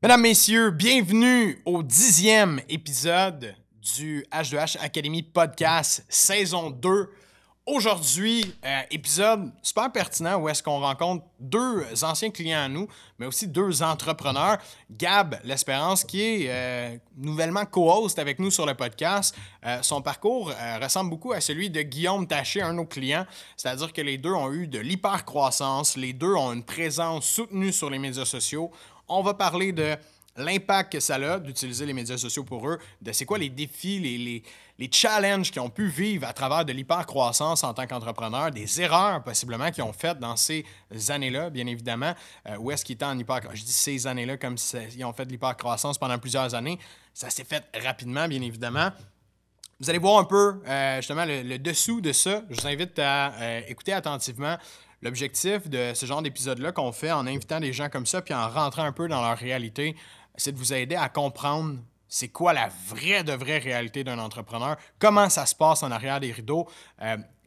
Mesdames, Messieurs, bienvenue au 10e épisode du H2H Academy Podcast saison 2. Aujourd'hui, épisode super pertinent où est-ce qu'on rencontre deux anciens clients à nous, mais aussi deux entrepreneurs. Gab L'Espérance, qui est nouvellement co-host avec nous sur le podcast. Son parcours ressemble beaucoup à celui de Guillaume Taché, un de nos clients. C'est-à-dire que les deux ont eu de l'hypercroissance, les deux ont une présence soutenue sur les médias sociaux. On va parler de l'impact que ça a d'utiliser les médias sociaux pour eux, de c'est quoi les défis, les challenges qu'ils ont pu vivre à travers de l'hypercroissance en tant qu'entrepreneur, des erreurs possiblement qu'ils ont faites dans ces années-là, bien évidemment, où est-ce qu'ils étaient en hypercroissance. Je dis ces années-là comme s'ils ont fait de l'hypercroissance pendant plusieurs années. Ça s'est fait rapidement, bien évidemment. Vous allez voir un peu justement le dessous de ça. Je vous invite à écouter attentivement. L'objectif de ce genre d'épisode-là qu'on fait en invitant des gens comme ça puis en rentrant un peu dans leur réalité, c'est de vous aider à comprendre c'est quoi la vraie réalité d'un entrepreneur, comment ça se passe en arrière des rideaux,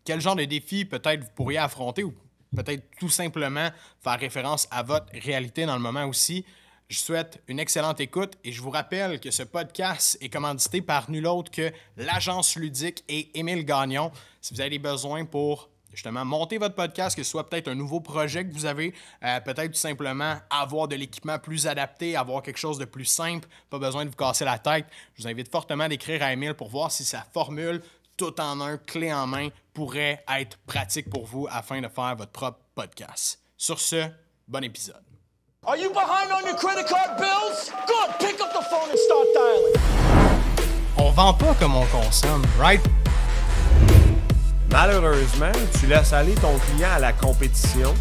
quel genre de défis peut-être vous pourriez affronter ou peut-être tout simplement faire référence à votre réalité dans le moment aussi. Je souhaite une excellente écoute et je vous rappelle que ce podcast est commandité par nul autre que l'Agence Ludique et Émile Gagnon. Si vous avez des besoins pour justement monter votre podcast, que ce soit peut-être un nouveau projet que vous avez, peut-être tout simplement avoir de l'équipement plus adapté, avoir quelque chose de plus simple, pas besoin de vous casser la tête, je vous invite fortement d'écrire à Émile pour voir si sa formule tout en un, clé en main, pourrait être pratique pour vous afin de faire votre propre podcast. Sur ce, bon épisode. Are you behind on your credit card bills? Good, pick up the phone and start dialing. On vend pas comme on consomme, right? Malheureusement, tu laisses aller ton client à la compétition.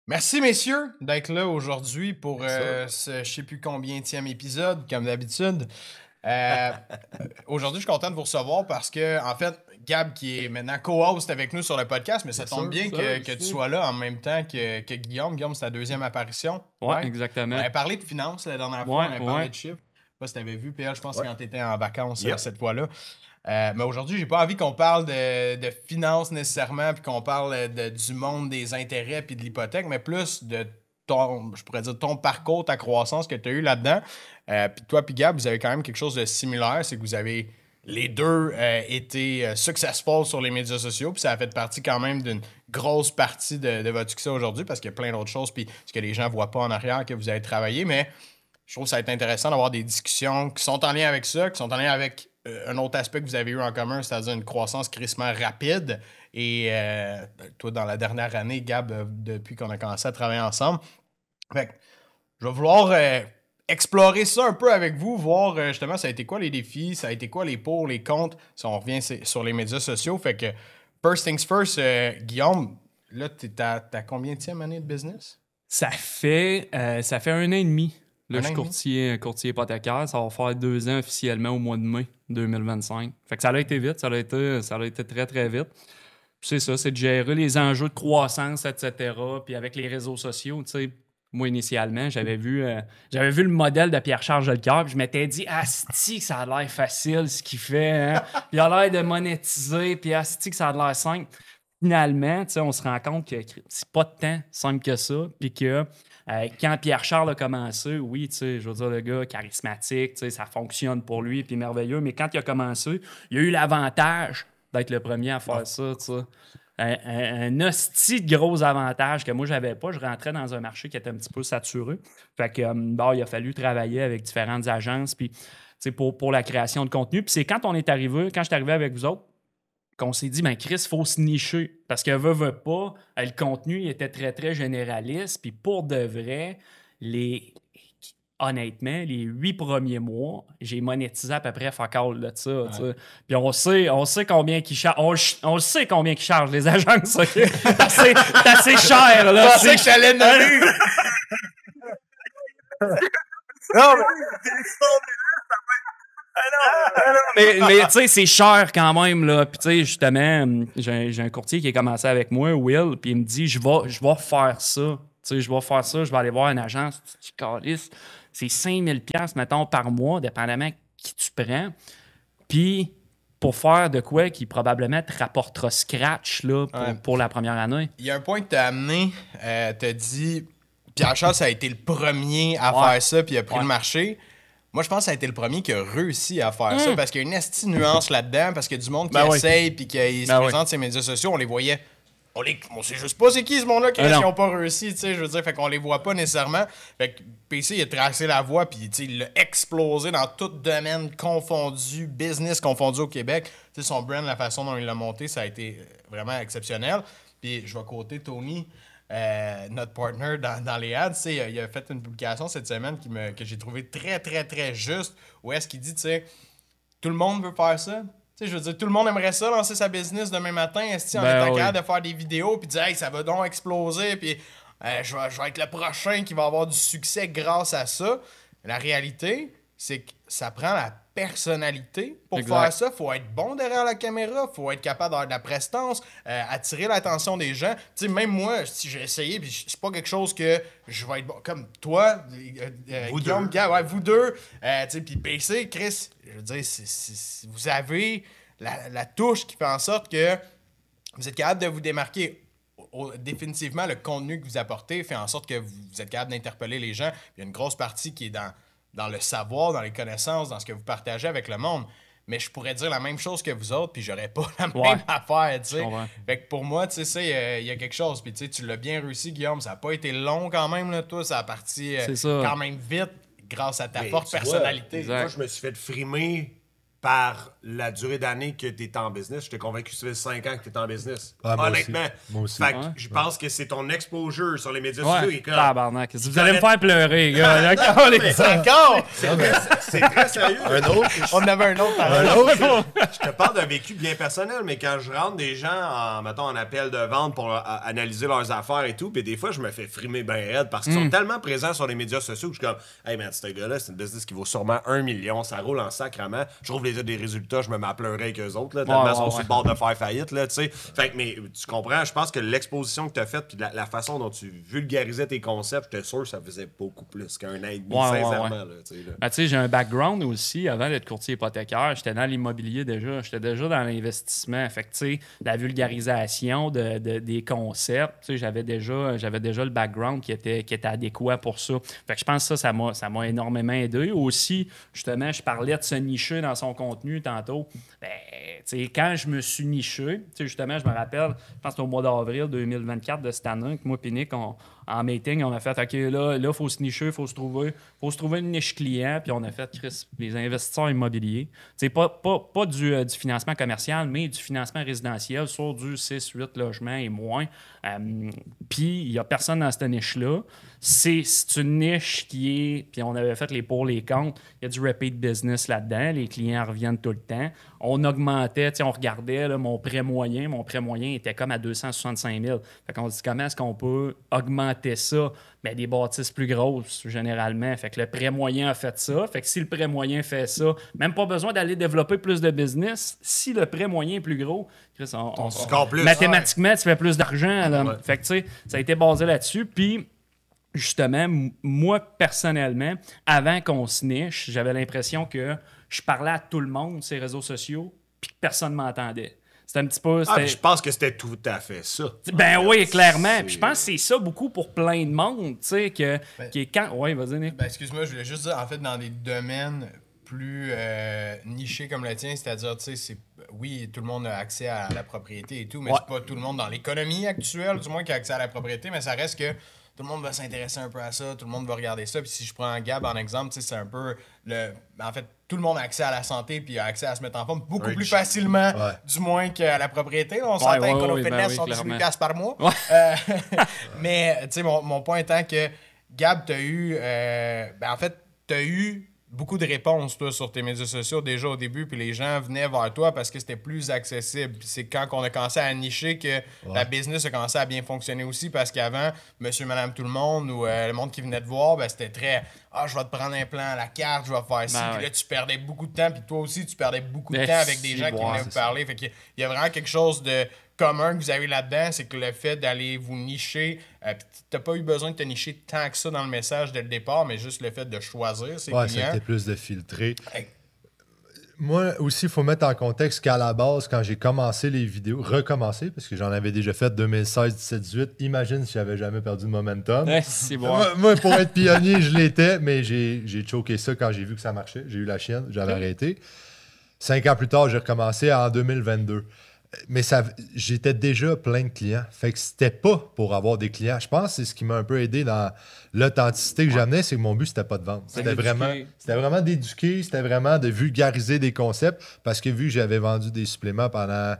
Merci, messieurs, d'être là aujourd'hui pour ce je ne sais plus combienième épisode, comme d'habitude. Aujourd'hui, je suis content de vous recevoir parce que, en fait, Gab, qui est maintenant co-host avec nous sur le podcast, mais ça tombe bien que tu sois là en même temps que Guillaume. Guillaume, c'est ta deuxième apparition. Ouais, exactement. On avait parlé de finances la dernière fois, on avait parlé de chiffres. Je sais pas si tu avais vu, PL, je pense, quand tu étais en vacances cette fois-là. Mais aujourd'hui, j'ai pas envie qu'on parle de finances nécessairement, puis qu'on parle du monde des intérêts puis de l'hypothèque, mais plus de ton parcours, ta croissance que tu as eu là-dedans. Puis toi, puis Gab, vous avez quand même quelque chose de similaire, c'est que vous avez les deux été successful sur les médias sociaux, puis ça a fait partie quand même d'une grosse partie de votre succès aujourd'hui, parce qu'il y a plein d'autres choses, puis ce que les gens voient pas en arrière que vous avez travaillé, mais je trouve que ça va être intéressant d'avoir des discussions qui sont en lien avec ça, qui sont en lien avec un autre aspect que vous avez eu en commun, c'est-à-dire une croissance crissement rapide. Et toi, dans la dernière année, Gab, depuis qu'on a commencé à travailler ensemble. Fait que je vais vouloir explorer ça un peu avec vous, voir justement ça a été quoi les défis, ça a été quoi les pour, les contre, si on revient sur les médias sociaux. Fait que, first things first, Guillaume, là, t'es à ta combienième année de business? Ça fait 1 an et demi. Là, je suis courtier hypothécaire. Ça va faire 2 ans officiellement au mois de mai 2025. Fait que ça a été vite. Ça a été très, très vite. Puis c'est ça, c'est de gérer les enjeux de croissance, etc. Puis avec les réseaux sociaux, tu sais, moi, initialement, j'avais vu le modèle de Pierre-Charles Jolicoeur, puis je m'étais dit « Asti, que ça a l'air facile, ce qu'il fait, hein? Puis il a l'air de monétiser, puis Asti, que ça a l'air simple. » Finalement, tu sais, on se rend compte que c'est pas tant simple que ça, puis que quand Pierre-Charles a commencé, oui, tu sais, je veux dire, le gars charismatique, tu sais, ça fonctionne pour lui, puis merveilleux, mais quand il a commencé, il a eu l'avantage d'être le premier à faire ça, tu sais. Un hostie de gros avantage que moi, j'avais pas. Je rentrais dans un marché qui était un petit peu saturé. Fait que, il a fallu travailler avec différentes agences, puis, tu sais, pour la création de contenu. Puis c'est quand je suis arrivé avec vous autres, qu'on s'est dit, ben Chris, il faut se nicher. Parce que veut pas, le contenu il était très, très généraliste. Puis pour de vrai, honnêtement, les 8 premiers mois, j'ai monétisé à peu près fuck all de ça. Ouais. Puis on sait combien qu'ils chargent. On sait combien qu'ils chargent, les agences. Okay? C'est assez cher. Là. Je pensais que j'allais nommer. Non, mais tu sais, c'est cher quand même, là. Puis tu sais, justement, j'ai un courtier qui a commencé avec moi, Will, puis il me dit, je vais faire ça. Tu sais, je vais faire ça, je vais aller voir une agence. Tu calisses, c'est 5000 $, mettons, par mois, dépendamment qui tu prends. Puis pour faire de quoi qui probablement te rapportera scratch là, pour la première année. Il y a un point que tu as amené, tu as dit Pierre Charles, ça a été le premier à faire ça, puis il a pris le marché. Moi, je pense que ça a été le premier qui a réussi à faire ça, parce qu'il y a une esti nuance là-dedans, parce qu'il y a du monde qui essaye, puis qui se présente sur les médias sociaux, on les voyait. On sait juste pas c'est qui ce monde-là qui n'ont pas réussi, tu sais, je veux dire, fait qu'on les voit pas nécessairement. Fait que PC, il a tracé la voie, puis il l'a explosé dans tout domaine confondu, business confondu au Québec. Tu sais, son brand, la façon dont il l'a monté, ça a été vraiment exceptionnel. Puis je vais quoter Tony, notre partner dans les ads, il a fait une publication cette semaine que j'ai trouvé très, très, très juste, où est-ce qu'il dit, tu sais, tout le monde veut faire ça. Tu sais, je veux dire, tout le monde aimerait ça, lancer sa business demain matin, en étant capable de faire des vidéos, puis dire, hey, ça va donc exploser, puis je vais être le prochain qui va avoir du succès grâce à ça. La réalité, c'est que ça prend la personnalité pour faire ça. Faut être bon derrière la caméra, faut être capable d'avoir de la prestance, attirer l'attention des gens. Tu sais, même moi, si j'ai essayé, puis c'est pas quelque chose que je vais être bon. Comme toi, vous Guillaume, deux. vous deux, tu sais, puis PC, Chris, je veux dire, vous avez la touche qui fait en sorte que vous êtes capable de vous démarquer. Définitivement, le contenu que vous apportez fait en sorte que vous êtes capable d'interpeller les gens. Il y a une grosse partie qui est dans le savoir, dans les connaissances, dans ce que vous partagez avec le monde. Mais je pourrais dire la même chose que vous autres, puis j'aurais pas la même affaire, tu sais. Fait que pour moi, tu sais, il y a quelque chose. Puis tu l'as bien réussi, Guillaume. Ça n'a pas été long quand même, là, toi. Ça a parti quand même vite grâce à ta forte personnalité. Moi, je me suis fait frimer par la durée d'année que tu es en business. J'étais convaincu que ça fait 5 ans que tu es en business. Honnêtement. Moi aussi. Fait que je pense que c'est ton exposure sur les médias sociaux qui est comme... Tabarnak. Vous allez me faire pleurer, gars. Encore! C'est très sérieux. Un autre? On en avait un autre. Je te parle d'un vécu bien personnel, mais quand je rentre des gens en appel de vente pour analyser leurs affaires et tout, puis des fois, je me fais frimer ben raide parce qu'ils sont tellement présents sur les médias sociaux que je suis comme, hey man, ce gars-là, c'est une business qui vaut sûrement 1 million, ça roule en sacrement. Je trouve des résultats, je me mets à pleurer avec eux autres, là, tellement ils sont sur le bord de faire faillite, là, tu sais. Fait que, mais tu comprends, je pense que l'exposition que tu as faite, puis la façon dont tu vulgarisais tes concepts, j'étais sûr que ça faisait beaucoup plus qu'un an et demi, sincèrement, là, tu sais. Ben, tu sais, j'ai un background aussi, avant d'être courtier hypothécaire, j'étais dans l'immobilier déjà, j'étais déjà dans l'investissement, fait que, tu sais, la vulgarisation des concepts, tu sais, j'avais déjà le background qui était adéquat pour ça. Fait que je pense que ça m'a énormément aidé. Aussi, justement, je parlais de se nicher dans son contenu tantôt. Ben, tu sais, quand je me suis niché, tu sais, justement, je me rappelle, je pense que c'était au mois d'avril 2024 de cette année, que moi et Nick, en meeting, on a fait, OK, là, il faut se nicher, il faut se trouver une niche client, puis on a fait, Chris, les investisseurs immobiliers. Tu sais, pas du financement commercial, mais du financement résidentiel sur du 6-8 logements et moins. Puis, il n'y a personne dans cette niche-là. C'est une niche qui est, puis on avait fait les pour les contre, il y a du repeat business là-dedans, les clients reviennent tout le temps. On augmentait, on regardait là, mon prêt moyen était comme à 265 000. Fait qu'on se dit comment est-ce qu'on peut augmenter ça? Bien, des bâtisses plus grosses, généralement. Fait que le prêt moyen a fait ça. Fait que si le prêt moyen fait ça, même pas besoin d'aller développer plus de business. Si le prêt moyen est plus gros, Chris, mathématiquement, tu fais plus d'argent. Là. Fait que, tu sais, ça a été basé là-dessus. Puis, justement, moi, personnellement, avant qu'on se niche, j'avais l'impression que je parlais à tout le monde sur les réseaux sociaux puis que personne ne m'entendait. C'était un petit peu... je pense que c'était tout à fait ça. Ben oui, clairement. Puis je pense que c'est ça beaucoup pour plein de monde, tu sais, qui est quand... Oui, vas-y, Nick. Ben, excuse-moi, je voulais juste dire, en fait, dans des domaines plus nichés comme le tien, c'est-à-dire, tu sais, oui, tout le monde a accès à la propriété et tout, mais c'est pas tout le monde dans l'économie actuelle, du moins, qui a accès à la propriété, mais ça reste que tout le monde va s'intéresser un peu à ça, tout le monde va regarder ça. Puis si je prends Gab en exemple, c'est un peu en fait, tout le monde a accès à la santé puis a accès à se mettre en forme beaucoup plus facilement, du moins qu'à la propriété. Là, on s'entend qu'au fitness sont 18 $ par mois. Mais tu sais, mon point étant que Gab, t'as eu t'as eu beaucoup de réponses, toi, sur tes médias sociaux déjà au début, puis les gens venaient vers toi parce que c'était plus accessible. Puis c'est quand on a commencé à nicher que la business a commencé à bien fonctionner aussi, parce qu'avant, monsieur, madame, tout le monde, ou le monde qui venait te voir, ben, c'était très « Ah, je vais te prendre un plan à la carte, je vais faire ci. » Puis là, tu perdais beaucoup de temps, puis toi aussi, tu perdais beaucoup de temps avec des gens qui venaient vous parler. Fait qu'il y a vraiment quelque chose de commun que vous avez là-dedans, c'est que le fait d'aller vous nicher, t'as pas eu besoin de te nicher tant que ça dans le message dès le départ, mais juste le fait de choisir ses clients. C'était plus de filtrer. Moi aussi, il faut mettre en contexte qu'à la base, quand j'ai commencé les vidéos, recommencé, parce que j'en avais déjà fait 2016, 17, 18, imagine si j'avais jamais perdu de momentum. C'est bon. Moi, pour être pionnier, je l'étais, mais j'ai choqué ça quand j'ai vu que ça marchait. J'ai eu la chienne, j'avais arrêté. 5 ans plus tard, j'ai recommencé en 2022. Mais j'étais déjà plein de clients. Fait que c'était pas pour avoir des clients. Je pense que c'est ce qui m'a un peu aidé dans l'authenticité que j'amenais, c'est que mon but, c'était pas de vendre. C'était vraiment d'éduquer, c'était vraiment de vulgariser des concepts. Parce que vu que j'avais vendu des suppléments pendant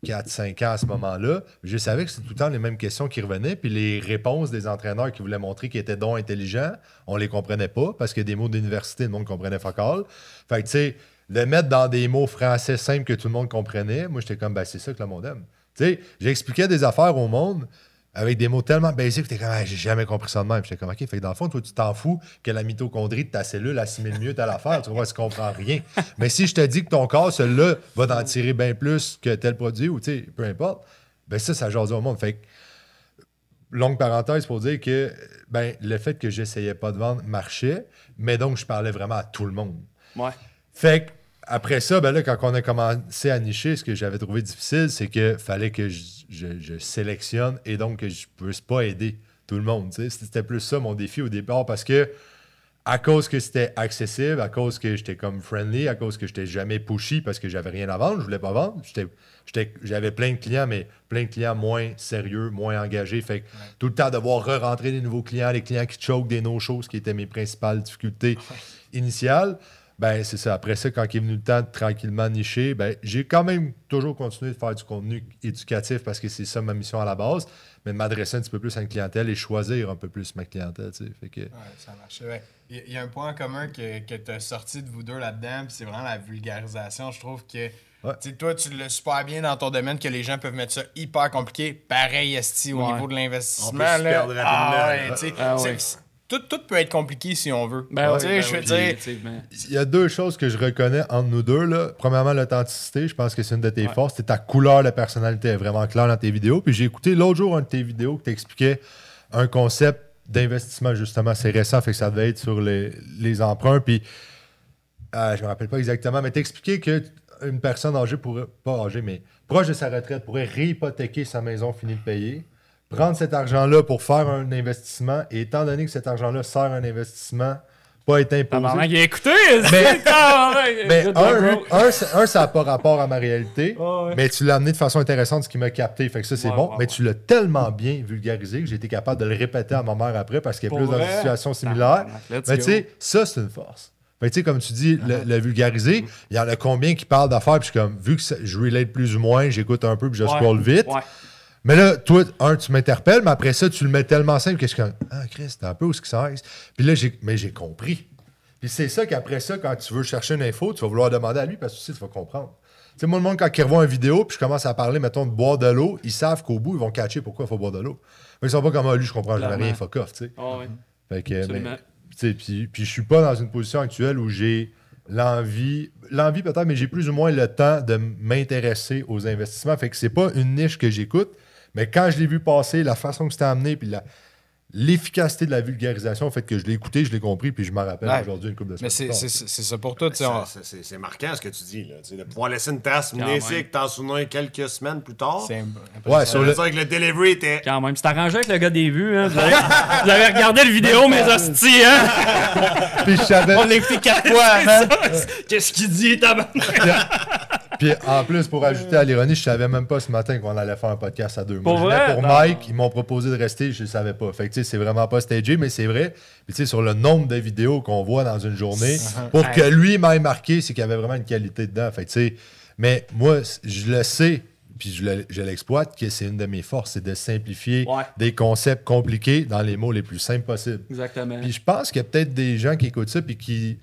4-5 ans à ce moment-là, je savais que c'était tout le temps les mêmes questions qui revenaient. Puis les réponses des entraîneurs qui voulaient montrer qu'ils étaient donc intelligents, on les comprenait pas parce que des mots d'université, le monde comprenait fuck all. Fait que tu sais, le mettre dans des mots français simples que tout le monde comprenait, moi, j'étais comme, ben, c'est ça que le monde aime. Tu sais, j'expliquais des affaires au monde avec des mots tellement basiques que t'es comme, ah, j'ai jamais compris ça de même. J'étais comme, OK, fait que dans le fond, toi, tu t'en fous que la mitochondrie de ta cellule assimile mieux telle affaire. Tu vois, tu comprends rien. Mais si je te dis que ton corps, celui-là, va t'en tirer bien plus que tel produit ou, tu sais, peu importe, ben ça jase au monde. Fait que, longue parenthèse pour dire que, ben, le fait que j'essayais pas de vendre marchait, mais donc, je parlais vraiment à tout le monde. Ouais. Fait que, après ça, ben là, quand on a commencé à nicher, ce que j'avais trouvé difficile, c'est qu'il fallait que je sélectionne et donc que je ne puisse pas aider tout le monde. T'sais. C'était plus ça mon défi au départ parce que, à cause que c'était accessible, à cause que j'étais comme friendly, à cause que j'étais jamais pushy parce que j'avais rien à vendre, je voulais pas vendre. J'avais plein de clients, mais plein de clients moins sérieux, moins engagés. Fait que tout le temps devoir re-rentrer des nouveaux clients, les clients qui choquent des no-shows, qui étaient mes principales difficultés initiales. Ben, c'est ça. Après ça, quand il est venu le temps de tranquillement nicher, ben, j'ai quand même toujours continué de faire du contenu éducatif parce que c'est ça ma mission à la base, mais de m'adresser un petit peu plus à une clientèle et choisir un peu plus ma clientèle. Tu sais. Fait que... Ouais, ça marche. Ouais. Il y a un point en commun que tu as sorti de vous deux là-dedans, puis c'est vraiment la vulgarisation. Je trouve que toi, tu l'as super bien dans ton domaine, que les gens peuvent mettre ça hyper compliqué. Pareil, esti, au niveau de l'investissement. On peut se perdre rapidement. Tout peut être compliqué si on veut. Ben oui, je veux dire. Il y a deux choses que je reconnais entre nous deux. Là. Premièrement, l'authenticité. Je pense que c'est une de tes forces. C'est ta couleur, la personnalité est vraiment claire dans tes vidéos. Puis j'ai écouté l'autre jour un de tes vidéos qui t'expliquait un concept d'investissement, justement. C'est récent, fait que ça devait être sur les emprunts. Puis je me rappelle pas exactement, mais t'expliquais qu'une personne âgée pourrait, pas âgée, mais proche de sa retraite, pourrait réhypothéquer sa maison finie de payer. Prendre cet argent-là pour faire un investissement, et étant donné que cet argent-là sert à un investissement, pas être imposé. Il a écouté! Mais ça n'a pas rapport à ma réalité, mais tu l'as amené de façon intéressante, ce qui m'a capté, fait que ça, c'est bon. Mais tu l'as tellement bien vulgarisé que j'ai été capable de le répéter à ma mère après parce qu'elle est plus dans une situation similaire. Mais tu sais, ça, c'est une force. Fait que, tu sais, comme tu dis, le vulgariser, il y en a combien qui parlent d'affaires, puis comme, vu que je relate plus ou moins, j'écoute un peu, puis je scroll vite. Mais là, toi, tu m'interpelles, mais après ça, tu le mets tellement simple que je suis comme, ah, Chris, t'es un peu où ce que ça reste. Puis là, j'ai compris. Puis c'est ça qu'après ça, quand tu veux chercher une info, tu vas vouloir demander à lui parce que tu sais, tu vas comprendre. Tu sais, moi, le monde, quand il revoit une vidéo, puis je commence à parler, mettons, de boire de l'eau, ils savent qu'au bout, ils vont catcher pourquoi il faut boire de l'eau. Mais ils sont pas comme, ah, lui, je comprends jamais rien, fuck off, tu sais. Fait que, puis je suis pas dans une position actuelle où j'ai l'envie peut-être, mais j'ai plus ou moins le temps de m'intéresser aux investissements. Fait que c'est pas une niche que j'écoute. Mais quand je l'ai vu passer, la façon que c'était amené, puis l'efficacité de la vulgarisation, le fait que je l'ai écouté, je l'ai compris, puis je m'en rappelle aujourd'hui une couple de semaines. Mais c'est ça pour toi. C'est marquant ce que tu dis. Là, de pouvoir laisser une trace blessée que t'en souviens quelques semaines plus tard. Sur le... que le delivery était... Quand même, c'est arrangé avec le gars des vues. Hein. Vous avez regardé le vidéo, mes hosties. Hein? Puis je savais... On l'a écouté 4 fois. Hein? Qu'est-ce qu'il dit, tabarnak? Puis en plus, pour ajouter à l'ironie, je savais même pas ce matin qu'on allait faire un podcast à 2 mois. Pour Mike, ils m'ont proposé de rester, je le savais pas. Fait que tu sais, c'est vraiment pas stagé, mais c'est vrai. Puis tu sais, sur le nombre de vidéos qu'on voit dans une journée, pour que lui m'aille marqué, c'est qu'il y avait vraiment une qualité dedans. Fait que tu sais, mais moi, je le sais, puis je l'exploite, que c'est une de mes forces, c'est de simplifier des concepts compliqués dans les mots les plus simples possibles. Exactement. Puis je pense qu'il y a peut-être des gens qui écoutent ça, puis qui,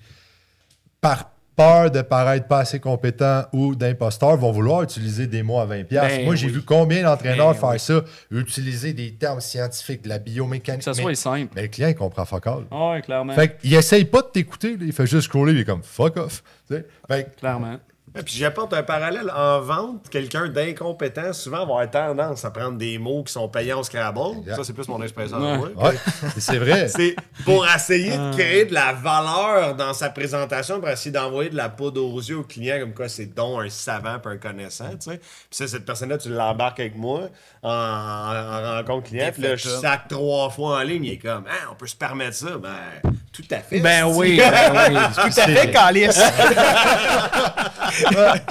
par peur de paraître pas assez compétent ou d'imposteur, vont vouloir utiliser des mots à 20$. Moi, j'ai vu combien d'entraîneurs faire ça, utiliser des termes scientifiques, de la biomécanique. Que ça soit simple. Mais le client, il comprend fuck all. Oui, clairement. Fait qu'il essaye pas de t'écouter, il fait juste scroller, il est comme fuck off. Fait clairement. Puis j'apporte un parallèle en vente. Quelqu'un d'incompétent, souvent, va avoir tendance à prendre des mots qui sont payants au Scrabble. Exact. Ça, c'est plus mon expression. Ouais, c'est vrai. C'est pour essayer de créer de la valeur dans sa présentation, pour essayer d'envoyer de la poudre aux yeux au client, comme quoi c'est donc un savant puis un connaissant, tu sais. Puis ça, cette personne-là, tu l'embarques avec moi en rencontre client. Puis là, je sac 3 fois en ligne. Il est comme, on peut se permettre ça. Ben, tout à fait. Ben oui. Tout à fait, Calice.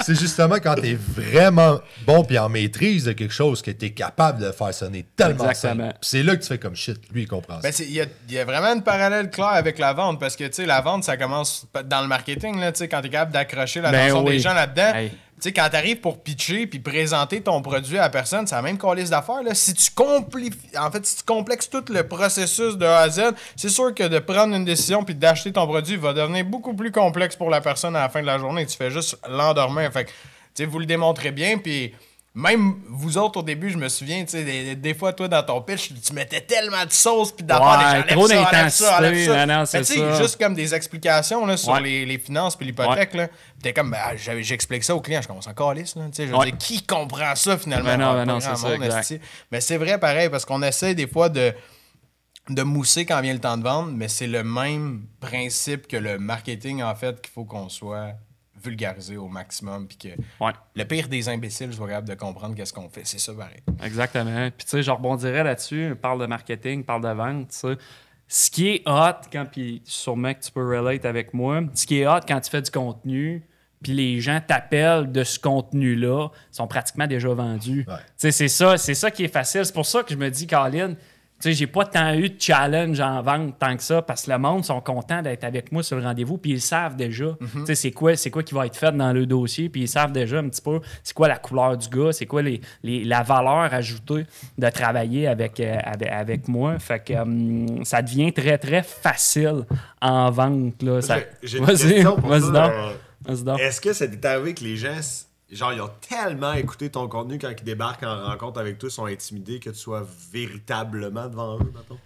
C'est justement quand t'es vraiment bon puis en maîtrise de quelque chose que t'es capable de faire sonner tellement simple. C'est là que tu fais comme shit. Lui, il comprend ça. Il y a vraiment une parallèle claire avec la vente parce que, tu sais, la vente, ça commence dans le marketing, là, tu sais, quand t'es capable d'accrocher l'attention des gens là-dedans. Hey. Tu sais, quand t'arrives pour pitcher puis présenter ton produit à la personne, c'est la même calice d'affaires, là. Si tu complexes tout le processus de A à Z, c'est sûr que de prendre une décision puis d'acheter ton produit va devenir beaucoup plus complexe pour la personne à la fin de la journée. Tu fais juste l'endormir. Fait que, tu sais, vous le démontrez bien, puis même vous autres, au début, je me souviens, tu sais, des fois, toi, dans ton pitch, tu mettais tellement de sauce puis d'affaires, trop d'intensité. Non, c'est ça. Juste comme des explications là, sur les finances puis l'hypothèque, là. T'es comme, j'explique ça au client, je commence à calice, là. Tu sais, je veux dire, qui comprend ça, finalement? Non, c'est ça, exact. Mais c'est vrai, pareil, parce qu'on essaie des fois de mousser quand vient le temps de vendre, mais c'est le même principe que le marketing, en fait, qu'il faut qu'on soit vulgarisé au maximum, puis que le pire des imbéciles soit capable de comprendre qu'est-ce qu'on fait. C'est ça, pareil. Exactement. Puis tu sais, je rebondirais là-dessus, on parle de marketing, on parle de vente, tu sais. Ce qui est hot, puis sûrement que tu peux relate avec moi, ce qui est hot quand tu fais du contenu, puis les gens t'appellent de ce contenu-là, sont pratiquement déjà vendus. Ouais. Tu sais, c'est ça qui est facile. C'est pour ça que je me dis, Colin, tu sais, j'ai pas tant eu de challenge en vente tant que ça, parce que le monde sont contents d'être avec moi sur le rendez-vous, puis ils savent déjà, tu sais, c'est quoi qui va être fait dans le dossier, puis ils savent déjà un petit peu c'est quoi la couleur du gars, c'est quoi la valeur ajoutée de travailler avec moi. Fait que ça devient très, très facile en vente, là. J'ai une question pour toi. Est-ce que ça t'est arrivé que les gens... Genre, ils ont tellement écouté ton contenu quand ils débarquent en rencontre avec toi, ils sont intimidés que tu sois véritablement devant eux, mettons?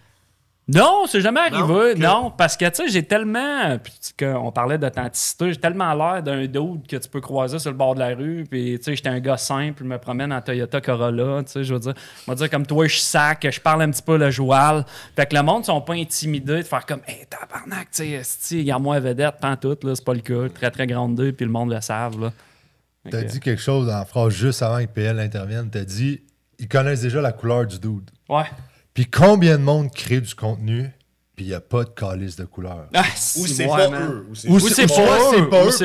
Non, c'est jamais arrivé. Non, parce que, tu sais, j'ai tellement... On parlait d'authenticité. J'ai tellement l'air d'un dude que tu peux croiser sur le bord de la rue. Puis, tu sais, j'étais un gars simple. Je me promène en Toyota Corolla. Tu sais, je veux dire, on va dire comme toi, je sac, je parle un petit peu le joual. Fait que le monde ne sont pas intimidés de faire comme, hey, tabarnak, tu sais, il y a moins vedette, pantoute, là, c'est pas le cas. Très, très grande deux, puis le monde le savent, là. T'as dit quelque chose dans la phrase juste avant que PL intervienne. T'as dit, ils connaissent déjà la couleur du dude. Ouais. Puis combien de monde crée du contenu, puis il n'y a pas de calice de couleur? Ou c'est pas eux. Ou c'est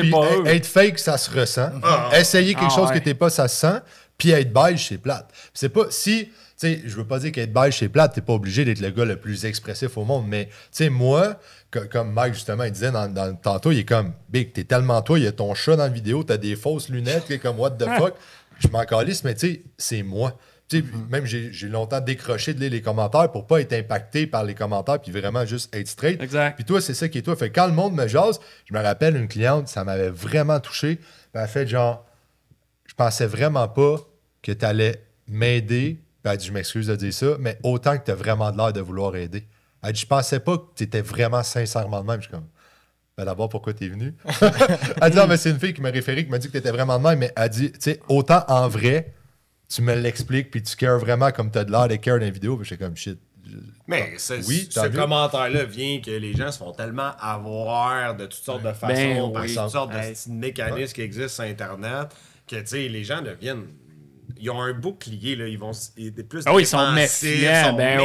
pas eux. Être fake, ça se ressent. Essayer quelque chose que t'es pas, ça se sent. Puis être beige, c'est plate. C'est pas... Si... Tu sais, je veux pas dire qu'être beige, c'est plate. T'es pas obligé d'être le gars le plus expressif au monde. Mais, tu sais, moi, comme Mike, justement, il disait tantôt, il est comme, Big, t'es tellement toi, il y a ton chat dans la vidéo, t'as des fausses lunettes, t'es comme, what the fuck? Je m'en calisse, mais tu sais, c'est moi. Tu sais, même j'ai longtemps décroché de lire les commentaires pour pas être impacté par les commentaires puis vraiment juste être straight. Exact. Puis toi, c'est ça qui est toi. Fait que quand le monde me jase, je me rappelle une cliente, ça m'avait vraiment touché. Puis elle a fait genre, je pensais vraiment pas que t'allais m'aider. Puis elle dit, je m'excuse de dire ça, mais autant que tu as vraiment de l'air de vouloir aider. Elle dit, je pensais pas que tu étais vraiment sincèrement de même. Je suis comme, ben d'abord, pourquoi tu es venu? Elle dit, non, mais c'est une fille qui m'a référé, qui m'a dit que tu étais vraiment de même, mais elle dit, tu sais, autant en vrai, tu me l'expliques, puis tu cares vraiment comme tu as de l'air de care dans la vidéo, puis j'étais comme, shit. Mais ce commentaire-là vient que les gens se font tellement avoir de toutes sortes de façons, par toutes sortes de mécanismes qui existent sur Internet, que, tu sais, les gens deviennent... Ils ont un bouclier, là. Ils plus ils sont méfiants. Ben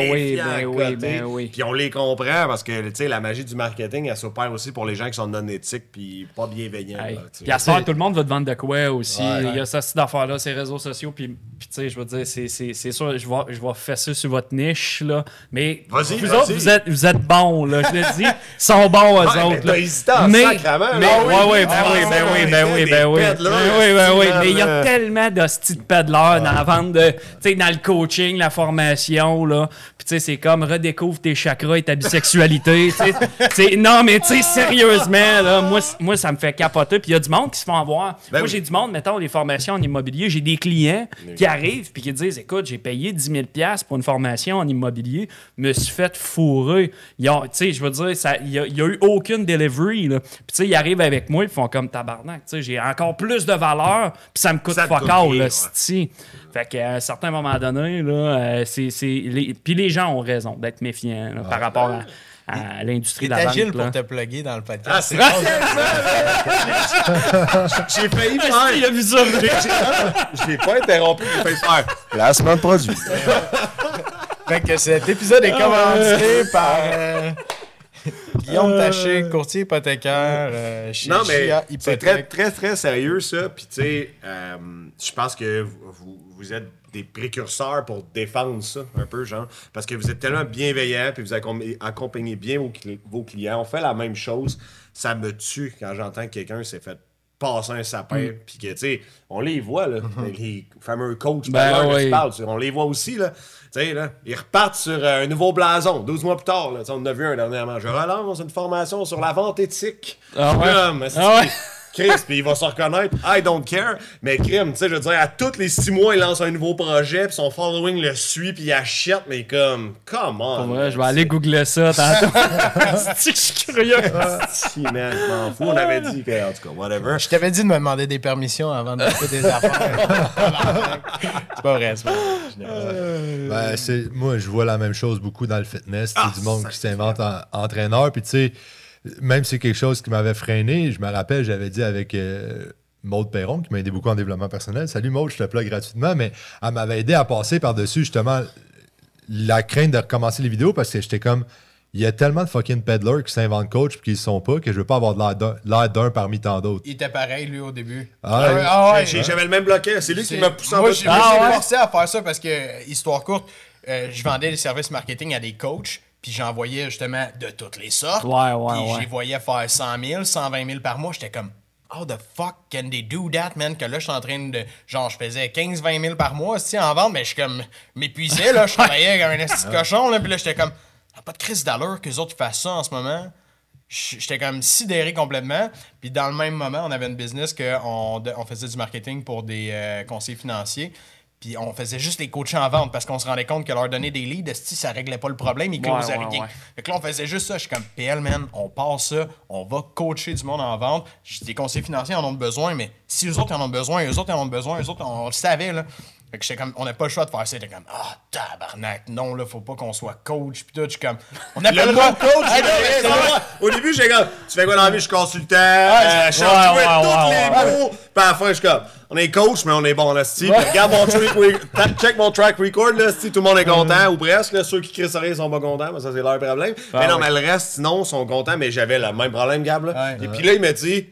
oui. Puis on les comprend parce que, tu sais, la magie du marketing, elle s'opère aussi pour les gens qui sont non éthiques puis pas bienveillants. Puis à ce moment, tout le monde veut te vendre de quoi aussi. Il y a cette affaire-là, ces réseaux sociaux. Puis tu sais, je veux dire, c'est sûr, je vais fesser sur votre niche, là. Mais vous autres, vous êtes bons, là. Je le dis, ils sont bons, eux autres. Mais hésitant, sacrément. Mais il y a tellement de petits de l'heure dans la vente de, tu sais, dans le coaching, la formation, là. Puis, tu sais, c'est comme redécouvre tes chakras et ta bisexualité. Non, mais, tu sais, sérieusement, là, moi, ça me fait capoter. Puis, il y a du monde qui se font avoir. Ben moi, j'ai du monde, mettons, les formations en immobilier. J'ai des clients qui arrivent puis qui disent, écoute, j'ai payé 10 000 $ pour une formation en immobilier, me suis fait fourrer. Tu sais, je veux dire, il y a eu aucune delivery, là. Puis, tu sais, ils arrivent avec moi, ils font comme tabarnak. Tu sais, j'ai encore plus de valeur, puis ça me coûte fuck all, là, c'ti. Fait qu'à un certain moment donné, là, puis les gens ont raison d'être méfiants là, par rapport à l'industrie de la vente. T'es agile pour te plugger dans le podcast. Ah, c'est j'ai failli faire. Il a vu ça. Je l'ai pas interrompu, j'ai failli faire. Placement de produit. Fait que cet épisode est commandité par Guillaume Taché, courtier hypothécaire chez Non, mais Chia c'est Hypothèque. très, très, très sérieux, ça. Puis, tu sais, je pense que vous êtes des précurseurs pour défendre ça, un peu, genre. Parce que vous êtes tellement bienveillants, puis vous accompagnez bien vos clients. On fait la même chose. Ça me tue quand j'entends que quelqu'un s'est fait passer un sapin, puis que, tu sais, on les voit, là, les fameux coachs, on les voit aussi, là. Tu sais, là, ils repartent sur un nouveau blason, 12 mois plus tard, là, on en a vu un dernièrement. Je relance une formation sur la vente éthique. Chris, puis il va se reconnaître, I don't care, mais crime, tu sais, je veux dire, à tous les 6 mois, il lance un nouveau projet, puis son following le suit, puis il achète, mais comme, come on. Ouais, je vais aller googler ça tantôt. Je suis curieux. Si, man, je m'en fous, on avait dit que, en tout cas, whatever. Je t'avais dit de me demander des permissions avant de faire des affaires. C'est pas vrai, c'est pas vrai. Moi, je vois la même chose beaucoup dans le fitness. Du monde qui s'invente entraîneur, puis tu sais, même si c'est quelque chose qui m'avait freiné, je me rappelle, j'avais dit avec Maude Perron, qui m'a aidé beaucoup en développement personnel. Salut Maude, je te plug gratuitement, mais elle m'avait aidé à passer par-dessus justement la crainte de recommencer les vidéos parce que j'étais comme, il y a tellement de fucking peddlers qui s'inventent coach et qui ne le sont pas que je veux pas avoir l'air d'un parmi tant d'autres. Il était pareil, lui, au début. J'avais le même bloqué. C'est lui qui m'a poussé en bas. Moi, j'ai forcé à faire ça parce que, histoire courte, je vendais des services marketing à des coachs. Puis j'en voyais justement de toutes les sortes. Puis je les voyais faire 100 000, 120 000 par mois. J'étais comme, how the fuck can they do that, man? Que là, je suis en train de. Genre, je faisais 15-20 000 par mois en vente, mais je suis comme, m'épuisais, là. Je travaillais comme un esti de cochon, là. Puis là, j'étais comme, pas de crise d'allure qu'eux autres fassent ça en ce moment. J'étais comme sidéré complètement. Puis dans le même moment, on avait une business qu'on faisait du marketing pour des conseillers financiers. Puis on faisait juste les coacher en vente parce qu'on se rendait compte que leur donner des leads, ça réglait pas le problème, ils closaient rien. Fait que là, on faisait juste ça. Je suis comme, PL, man, on passe ça, on va coacher du monde en vente. Des conseillers financiers en ont besoin, mais si eux autres en ont besoin, eux autres en ont besoin, eux autres, on le savait, là. Fait que j'étais comme, on n'a pas le choix de faire ça. J'étais comme, tabarnak, non, là, faut pas qu'on soit coach. Puis tout, je suis comme, on appelle le mot coach. Au début, j'étais comme, tu fais quoi dans la vie? Je suis consultant, je change tous les mots. Puis à la fin, je suis comme, on est coach, mais on est bon, là, si. Regarde mon check mon track record, là, si tout le monde est content, ou presque, là, ceux qui crient ça, ils sont pas contents, mais ça, c'est leur problème. Mais non, mais le reste, sinon, sont contents, mais j'avais le même problème, Gab, là. Et puis là, il m'a dit,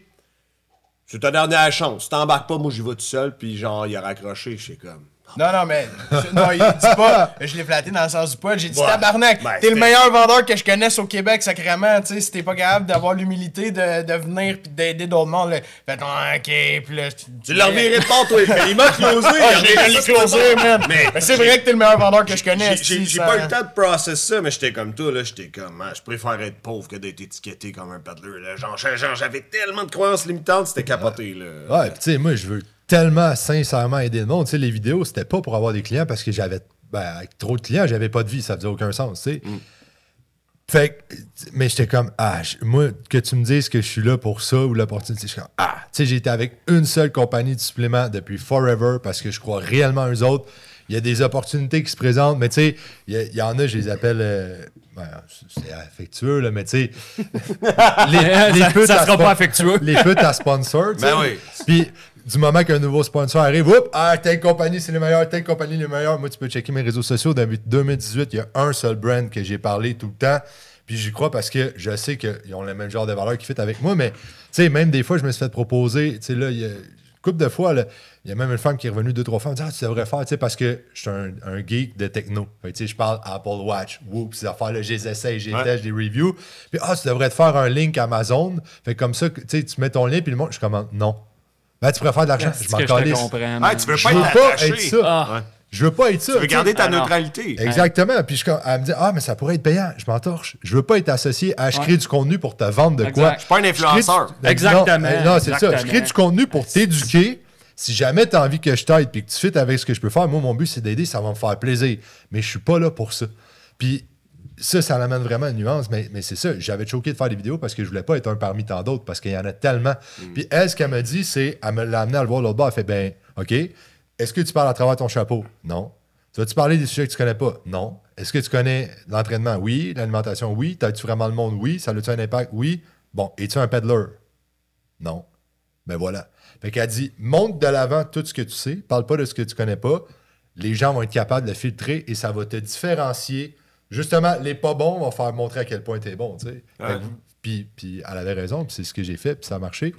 c'est ta dernière chance. Si t'embarques pas, moi, j'y vais tout seul, puis genre, il a raccroché, je sais comme. Non, mais. Non, il dit pas. Je l'ai flatté dans le sens du poil. J'ai dit, tabarnak, t'es le meilleur vendeur que je connaisse au Québec, sacrément. Tu sais, si t'es pas capable d'avoir l'humilité de venir pis d'aider d'autres mondes, là. Fait OK, pis là. Tu l'as reviré de part, toi. Il m'a closé. J'ai closé, man. Mais c'est vrai que t'es le meilleur vendeur que je connais. J'ai pas eu le temps de processer ça, mais j'étais comme toi, là. J'étais comme, je préfère être pauvre que d'être étiqueté comme un paddler, là. Genre, j'avais tellement de croyances limitantes, c'était capoté, là. Ouais, pis tu sais, moi, je veux tellement sincèrement aider le monde. Tu sais, les vidéos, c'était pas pour avoir des clients parce que j'avais, avec trop de clients, j'avais pas de vie, ça faisait aucun sens, tu sais. Fait que, mais j'étais comme, moi, que tu me dises que je suis là pour ça ou l'opportunité, je suis comme, tu sais, j'ai été avec une seule compagnie de suppléments depuis forever parce que je crois réellement eux autres. Il y a des opportunités qui se présentent, mais tu sais, il y en a, je les appelle, c'est affectueux, là, mais tu sais, les putes ça sera pas affectueux. Les putes à sponsor, tu sais. Ben oui. Puis, du moment qu'un nouveau sponsor arrive, telle compagnie, c'est les meilleurs, telle compagnie, les meilleurs. Moi, tu peux checker mes réseaux sociaux. Depuis 2018, il y a un seul brand que j'ai parlé tout le temps. Puis j'y crois parce que je sais qu'ils ont le même genre de valeurs qui fit avec moi. Mais, tu sais, même des fois, je me suis fait proposer, tu sais, là, il y a une couple de fois, là, il y a même une femme qui est revenue 2-3 fois, elle me dit, tu devrais faire, tu sais, parce que je suis un geek de techno. Fait que, tu sais, je parle Apple Watch, Whoop, ces affaires-là, je les essaye, je les teste, je les review. Puis, tu devrais te faire un link Amazon. Fait que comme ça, tu sais, tu mets ton lien, puis le monde, je commande, non. Ben, tu préfères de l'argent. Je m'en calisse. Ah, tu veux Je pas veux être pas attaché. être ça. Ouais. Je veux pas être ça. Tu veux garder ta Ah, non. neutralité. Exactement. Puis elle me dit, mais ça pourrait être payant. Je m'entorche. Je veux pas être associé à je crée du contenu pour te vendre de quoi. Exact. Je suis pas un influenceur. Exactement. Non, c'est ça. Je Exactement. crée du contenu pour t'éduquer. Si jamais tu as envie que je t'aide et que tu fites avec ce que je peux faire, moi, mon but, c'est d'aider. Ça va me faire plaisir. Mais je suis pas là pour ça. Puis ça l'amène vraiment une nuance. Mais c'est ça. J'avais choqué de faire des vidéos parce que je voulais pas être un parmi tant d'autres parce qu'il y en a tellement. Puis elle, ce qu'elle m'a dit, c'est, elle me l'a amené à le voir l'autre bord. Elle fait, ben, OK. Est-ce que tu parles à travers ton chapeau? Non. Tu vas-tu parler des sujets que tu connais pas? Non. Est-ce que tu connais l'entraînement? Oui. L'alimentation? Oui. T'aides-tu vraiment le monde? Oui. Ça a-tu un impact? Oui. Bon. Es-tu un peddler? Non. Ben voilà. Fait qu'elle dit, montre de l'avant tout ce que tu sais. Parle pas de ce que tu connais pas. Les gens vont être capables de filtrer et ça va te différencier. Justement, les pas bons vont faire montrer à quel point t'es bon, tu sais. Ouais. Puis elle avait raison, puis c'est ce que j'ai fait, puis ça a marché.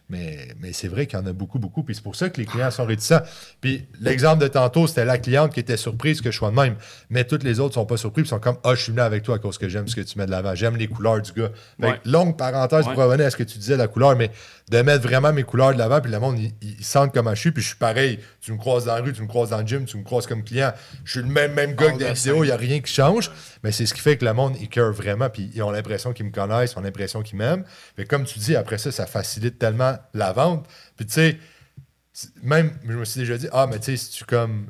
Mais c'est vrai qu'il y en a beaucoup, beaucoup. Puis c'est pour ça que les clients sont réticents. Puis l'exemple de tantôt, c'était la cliente qui était surprise que je sois de même. Mais toutes les autres sont pas surpris. Puis sont comme, je suis venu avec toi à cause que j'aime ce que tu mets de l'avant. J'aime les couleurs du gars. Fait que, longue parenthèse pour revenir à ce que tu disais, la couleur, mais de mettre vraiment mes couleurs de l'avant. Puis le monde, ils sentent comment je suis. Puis je suis pareil. Tu me croises dans la rue, tu me croises dans le gym, tu me croises comme client. Je suis le même gars que des vidéos. Il n'y a rien qui change. Mais c'est ce qui fait que le monde, il cœur vraiment. Puis ils ont l'impression qu'ils me connaissent, ils ont l'impression qu'ils m'aiment. Mais comme tu dis, après ça facilite tellement la vente. Puis tu sais, même, je me suis déjà dit, mais tu sais, si tu comme,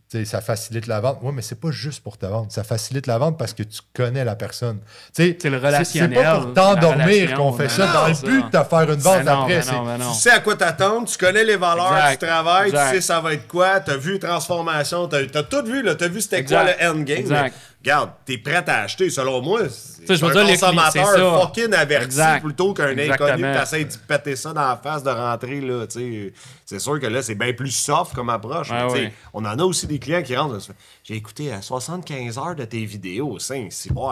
tu sais, ça facilite la vente. Oui, mais c'est pas juste pour ta vente. Ça facilite la vente parce que tu connais la personne. Tu sais, C'est le relationnel. C'est pas pour t'endormir qu'on fait ça dans le but de te faire une vente après. Tu sais à quoi t'attendre, tu connais les valeurs, Exact. tu travailles, Exact. tu sais ça va être quoi, t'as vu les transformations, t'as tout vu, là, t'as vu c'était quoi le endgame. Exact. Regarde, t'es prêt à acheter, selon moi. je veux Un dire, consommateur c'est ça. fucking averti Exact. plutôt qu'un Exactement. inconnu qui essaie de péter ça dans la face de rentrer. Là, t'sais. C'est sûr que là, c'est bien plus soft comme approche. Ouais, mais, t'sais, ouais. on en a aussi des clients qui rentrent. J'ai écouté 75 heures de tes vidéos.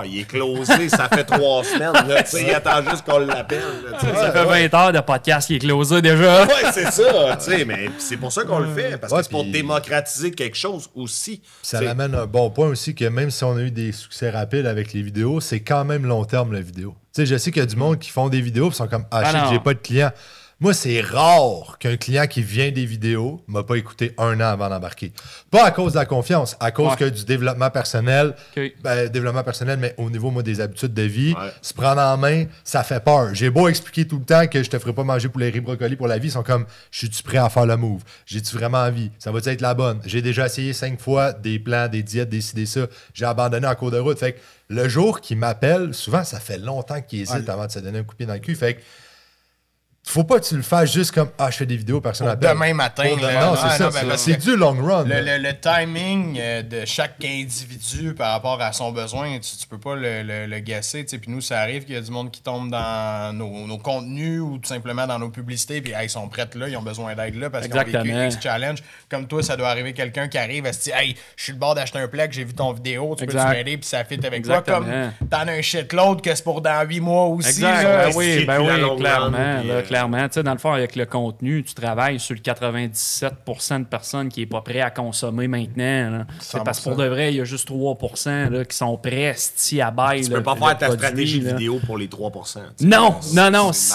Il est closé, ça fait 3 semaines. Là, il attend juste qu'on l'appelle. Là, Ça fait 20 heures de podcast qui est closé déjà. Ouais, c'est ça, tu sais, mais c'est pour ça qu'on le fait, parce que Ouais, c'est pour puis- démocratiser quelque chose aussi. Ça T'sais, l'amène un bon point aussi que même si on a eu des succès rapides avec les vidéos, c'est quand même long terme la vidéo. Tu sais, je sais qu'il y a du monde qui font des vidéos et sont comme Ah shit, non. j'ai pas de clients. Moi, c'est rare qu'un client qui vient des vidéos m'a pas écouté 1 an avant d'embarquer. Pas à cause de la confiance, à cause Ouais. que du développement personnel. Ok. Développement personnel, mais au niveau moi, des habitudes de vie, Ouais. se prendre en main, ça fait peur. J'ai beau expliquer tout le temps que je te ferai pas manger poulet riz brocoli pour la vie, ils sont comme, je suis-tu prêt à faire le move? J'ai-tu vraiment envie? Ça va être la bonne? J'ai déjà essayé 5 fois des plans, des diètes, des ça. J'ai abandonné en cours de route. Fait que le jour qu'ils m'appellent, souvent, ça fait longtemps qu'ils hésitent avant de se donner un coup de pied dans le cul. Fait que faut pas que tu le fasses juste comme je fais des vidéos, personne Pour n'appelle. demain matin, Pour là. non, Ouais, c'est ça. non, ben, parce C'est que du long run. là. Le timing de chaque individu par rapport à son besoin, tu peux pas le guesser. Puis nous, ça arrive qu'il y a du monde qui tombe dans nos contenus ou tout simplement dans nos publicités, puis ils sont prêts là, ils ont besoin d'aide là parce qu'ils ont vécu Exactement. X challenge. Comme toi, ça doit arriver quelqu'un qui arrive et se dit hey, je suis le bord d'acheter un plaque, j'ai vu ton vidéo, tu Exact. peux m'aider, puis ça fit avec toi. Exactement. Comme t'en as un shitload que c'est pour dans 8 mois aussi. Exact. là. Ben oui, c'est plus la longue clairement. run, puis, Là, clairement. Tu sais, dans le fond, avec le contenu, tu travailles sur le 97% de personnes qui n'est pas prêt à consommer maintenant. Là. C'est parce que pour de vrai, il y a juste 3% là, qui sont prêts à bail. tu peux pas faire ta stratégie vidéo pour les 3%. Non. C'est Si,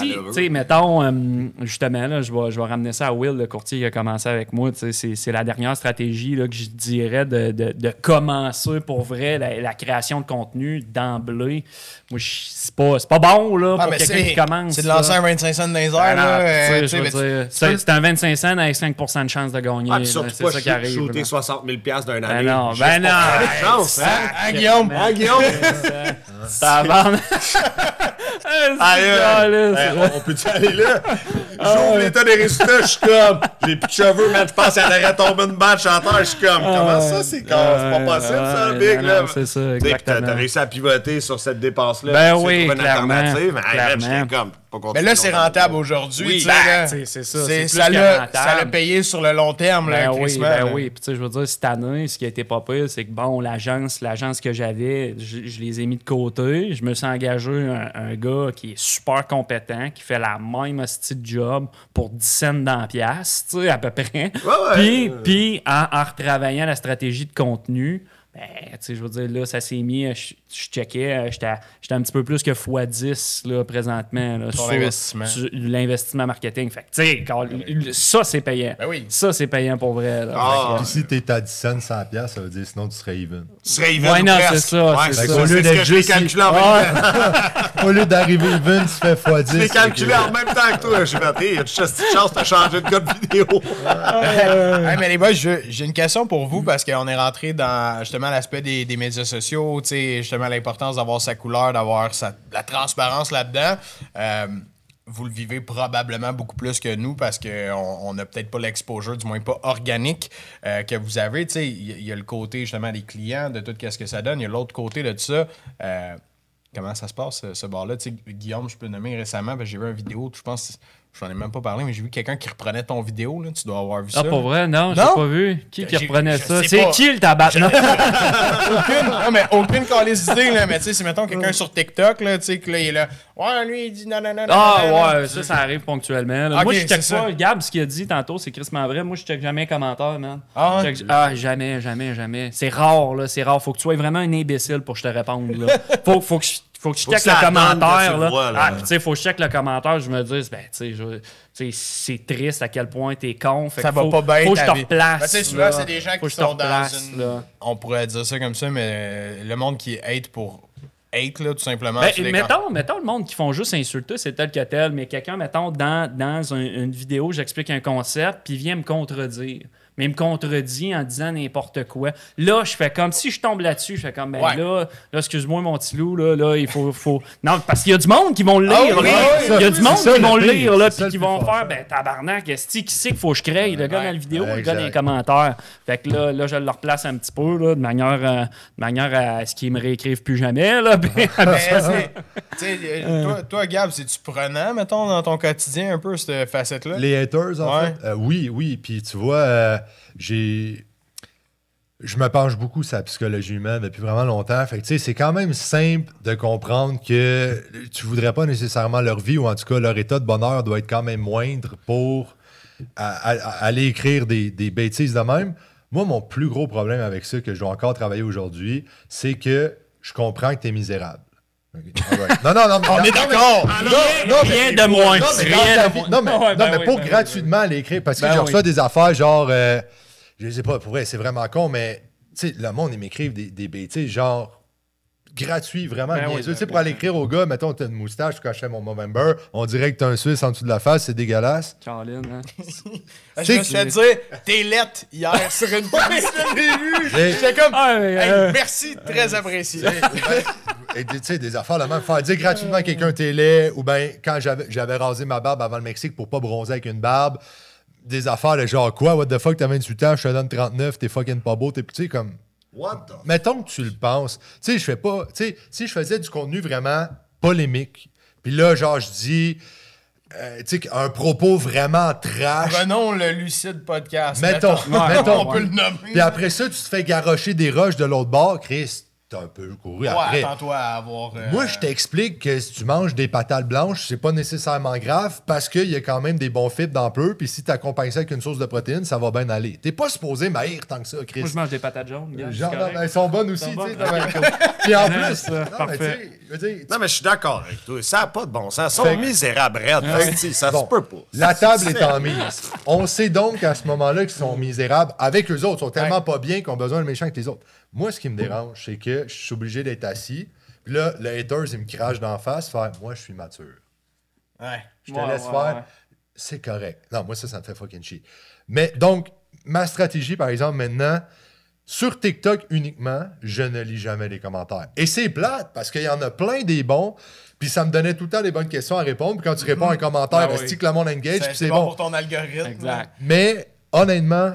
malheureux. tu sais, mettons, justement, là, je vais ramener ça à Will, le courtier qui a commencé avec moi. Tu sais, c'est la dernière stratégie là, que je dirais de commencer pour vrai la création de contenu d'emblée. Moi, c'est pas bon là, Ah, pour mais quelqu'un qui commence. c'est de là. lancer un 25 cents dans les airs. Ah, là, non, tu sais, tu je veux sais, mais dire, c'est un 25 cents avec 5% de chance de gagner. Ah, puis là. surtout C'est pas ça qui arrive. shooter là. 60 000 d'un Ben année. non, juste ben pour non. faire la chance, hein? Ah, Guillaume! Hein, Guillaume? Ça va. On peut-tu aller là? J'ouvre l'état des résultats, je suis comme, j'ai plus de cheveux, mais je pense qu'elle aurait tombé une balle chanteur, je suis comme, comment ça, c'est pas possible, ça, le big, là? C'est ça, Tu sais, exactement. t'as réussi à pivoter sur cette dépense-là. Ben tu sais, oui, trouver une clairement, alternative. Hey, man, clairement. j'étais comme, pas Mais continuer là, c'est longtemps. rentable aujourd'hui. Oui, tu sais, ben, là. c'est ça, C'est- c'est plus ça que l'a rentable. payé sur le long terme. Là, Ben oui, crissement, ben là. oui. Puis tu sais, je veux dire, cette année, ce qui a été pas pire, c'est que bon, l'agence que j'avais, je les ai mis de côté. Je me suis engagé un gars qui est super compétent, qui fait la même hostie de job pour 10 cents dans la pièce, tu sais, à peu près. ouais. Puis en retravaillant la stratégie de contenu, tu sais, je veux dire, là, ça s'est mis, je checkais, j'étais un petit peu plus que x10 là, présentement. Là, sur l'investissement. Sur l'investissement marketing. Fait que, tu sais, ça, c'est payant. Ben oui. Ça, c'est payant pour vrai. Là. Puis si t'es à 10 cents, 100$, ça veut dire sinon tu serais even. Tu serais even. Ouais, non, presque. c'est ça. Ouais, c'est ça. ça. Au lieu C'est ce d'être que je l'ai juste calculé en même temps. Au lieu d'arriver even, tu fais x10. Je l'ai calculé en même temps que toi. J'ai fait, il y a une chance de changer de code vidéo. Hey, mais les boys, j'ai une question pour vous parce qu'on est rentré dans justement l'aspect des médias sociaux, tu sais, justement l'importance d'avoir sa couleur, d'avoir la transparence là-dedans. Vous le vivez probablement beaucoup plus que nous parce qu'on n'a peut-être pas l'exposure, du moins pas organique que vous avez. Tu sais, il y a le côté justement des clients, de tout ce que ça donne. Il y a l'autre côté de tout ça. Comment ça se passe, ce bar-là? Tu sais, Guillaume, je peux le nommer récemment, parce que j'ai vu une vidéo, je pense, j'en ai même pas parlé, mais j'ai vu quelqu'un qui reprenait ton vidéo, là. Tu dois avoir vu ça. Ah, pour vrai? Non, j'ai Non? pas vu. Qui reprenait je ça? sais C'est pas. qui le tabac? aucune calice d'idée, là. Mais tu sais, c'est mettons quelqu'un sur TikTok, là, tu sais, que là, il est là. Ouais, lui, il dit non. Ah ouais, ça arrive ponctuellement. Là. Ok, Moi, je check c'est pas. ça. Gab, ce qu'il a dit tantôt, c'est crissement vrai. Moi, je check jamais les commentaires, man. Ah, ouais? Jamais. C'est rare, là. C'est rare. Faut que tu sois vraiment un imbécile pour que je te réponde, là. Faut que je check ça le donne commentaire, que tu là. vois, là. Ah, puis tu sais, faut que je check le commentaire, je me dis, ben, tu sais, c'est triste à quel point t'es con. Fait Ça que va pas bien. faut que je te ta vie. replace. Ben, tu sais, souvent, là. c'est des gens Faut qui que je te sont dans replace, une. là. On pourrait dire ça comme ça, mais le monde qui hate pour hate, là, tout simplement. Ben, c'est des mettons le monde qui font juste insulter, c'est tel que tel, mais quelqu'un, mettons, dans une vidéo, j'explique un concept, puis il vient me contredire. Mais il me contredit en disant n'importe quoi. Là, je fais comme, si je tombe là-dessus, je fais comme, ben Ouais. là, excuse-moi, mon petit loup, là, il faut... Non, parce qu'il y a du monde qui vont le lire, Ah oui, là. oui, Il y a oui, du monde c'est ça, qui vont le le pire, lire, là, c'est ça puis le qui plus vont fort. faire, ben, tabarnak, qui c'est qu'il faut que je crée? Le gars dans la vidéo, le Exact. gars dans les commentaires. Fait que là, je le replace un petit peu, là, de manière à ce qu'ils me réécrivent plus jamais, là. Puis- Mais tu sais, toi, Gab, c'est-tu prenant, mettons, dans ton quotidien un peu, cette facette-là? Les haters, en Ouais. fait. Oui. Puis tu vois, je me penche beaucoup sur la psychologie humaine depuis vraiment longtemps. Fait que tu sais, c'est quand même simple de comprendre que tu voudrais pas nécessairement leur vie, ou en tout cas leur état de bonheur doit être quand même moindre pour aller écrire des bêtises de même. Moi, mon plus gros problème avec ça, que je dois encore travailler aujourd'hui, c'est que je comprends que tu es misérable. Okay. Alright. Non, mais On est d'accord! Rien de moins. Non, mais Rien dans ta de vie- moins. non, mais, Ouais, non, mais oui, pour ben oui, gratuitement aller écrire, parce que Ben je oui. reçois des affaires genre, je sais pas, pour vrai, c'est vraiment con, mais tu sais, le monde, ils m'écrivent des bêtises genre gratuit, vraiment Ben bien oui, sûr. ben Tu sais, oui, pour aller écrire au gars, mettons, t'as une moustache, quand je fais mon Movember, on dirait que t'as un Suisse en dessous de la face, c'est dégueulasse. Caroline, hein? Je me suis fait dire, t'es lettre hier sur une publicité de début. Hey. J'étais comme, Ah, mais, hey, merci, très apprécié. Et tu sais, des affaires, là, même faire dire gratuitement à quelqu'un t'es laid, ou bien quand j'avais rasé ma barbe avant le Mexique pour pas bronzer avec une barbe, des affaires, là, genre quoi, what the fuck, t'as 28 ans, je te donne 39, t'es fucking pas beau, t'es tu sais, comme. What the Mettons que tu le penses. Tu sais, je fais pas. Tu sais, si je faisais du contenu vraiment polémique, puis là, genre, je dis. Tu sais, un propos vraiment trash. Prenons le Lucide Podcast. Mettons. On peut le nommer. Puis après ça, tu te fais garrocher des roches de l'autre bord. Chris, t'as un peu couru après. Attends-toi à avoir. Moi, je t'explique que si tu manges des patates blanches, c'est pas nécessairement grave parce qu'il y a quand même des bons fibres dans peu. Puis si tu accompagnes ça avec une sauce de protéines, ça va bien aller. T'es pas supposé m'haïr tant que ça, Chris. Moi, je mange des patates jaunes. gars, Genre, c'est non, correct. mais elles sont bonnes aussi, Elles sont tu sais. bonnes. non, mais- Puis en Nice, plus, ça. non, mais Parfait. tu sais, je veux dire, Non, mais je suis d'accord avec toi. Ça n'a pas de bon sens. Ils sont Fait- misérables, raides. Esti, ça bon, se peut pas. la table est en mise. On sait donc à ce moment-là qu'ils sont misérables avec eux autres. Ils sont tellement pas bien qu'ils ont besoin de méchants que les autres. Moi, ce qui me dérange, c'est que je suis obligé d'être assis. Puis là, le haters, il me crache d'en face. Faire, moi, je suis mature. Ouais. Je te laisse faire. C'est correct. Non, moi, ça me fait fucking chier. Mais donc, ma stratégie, par exemple, maintenant, sur TikTok uniquement, je ne lis jamais les commentaires. Et c'est plate parce qu'il y en a plein des bons. Puis ça me donnait tout le temps des bonnes questions à répondre. Puis quand tu réponds à un commentaire, Ah oui. est-ce que le monde engage? Puis C'est c'est bon bon. pour ton algorithme. Exact. Mais honnêtement,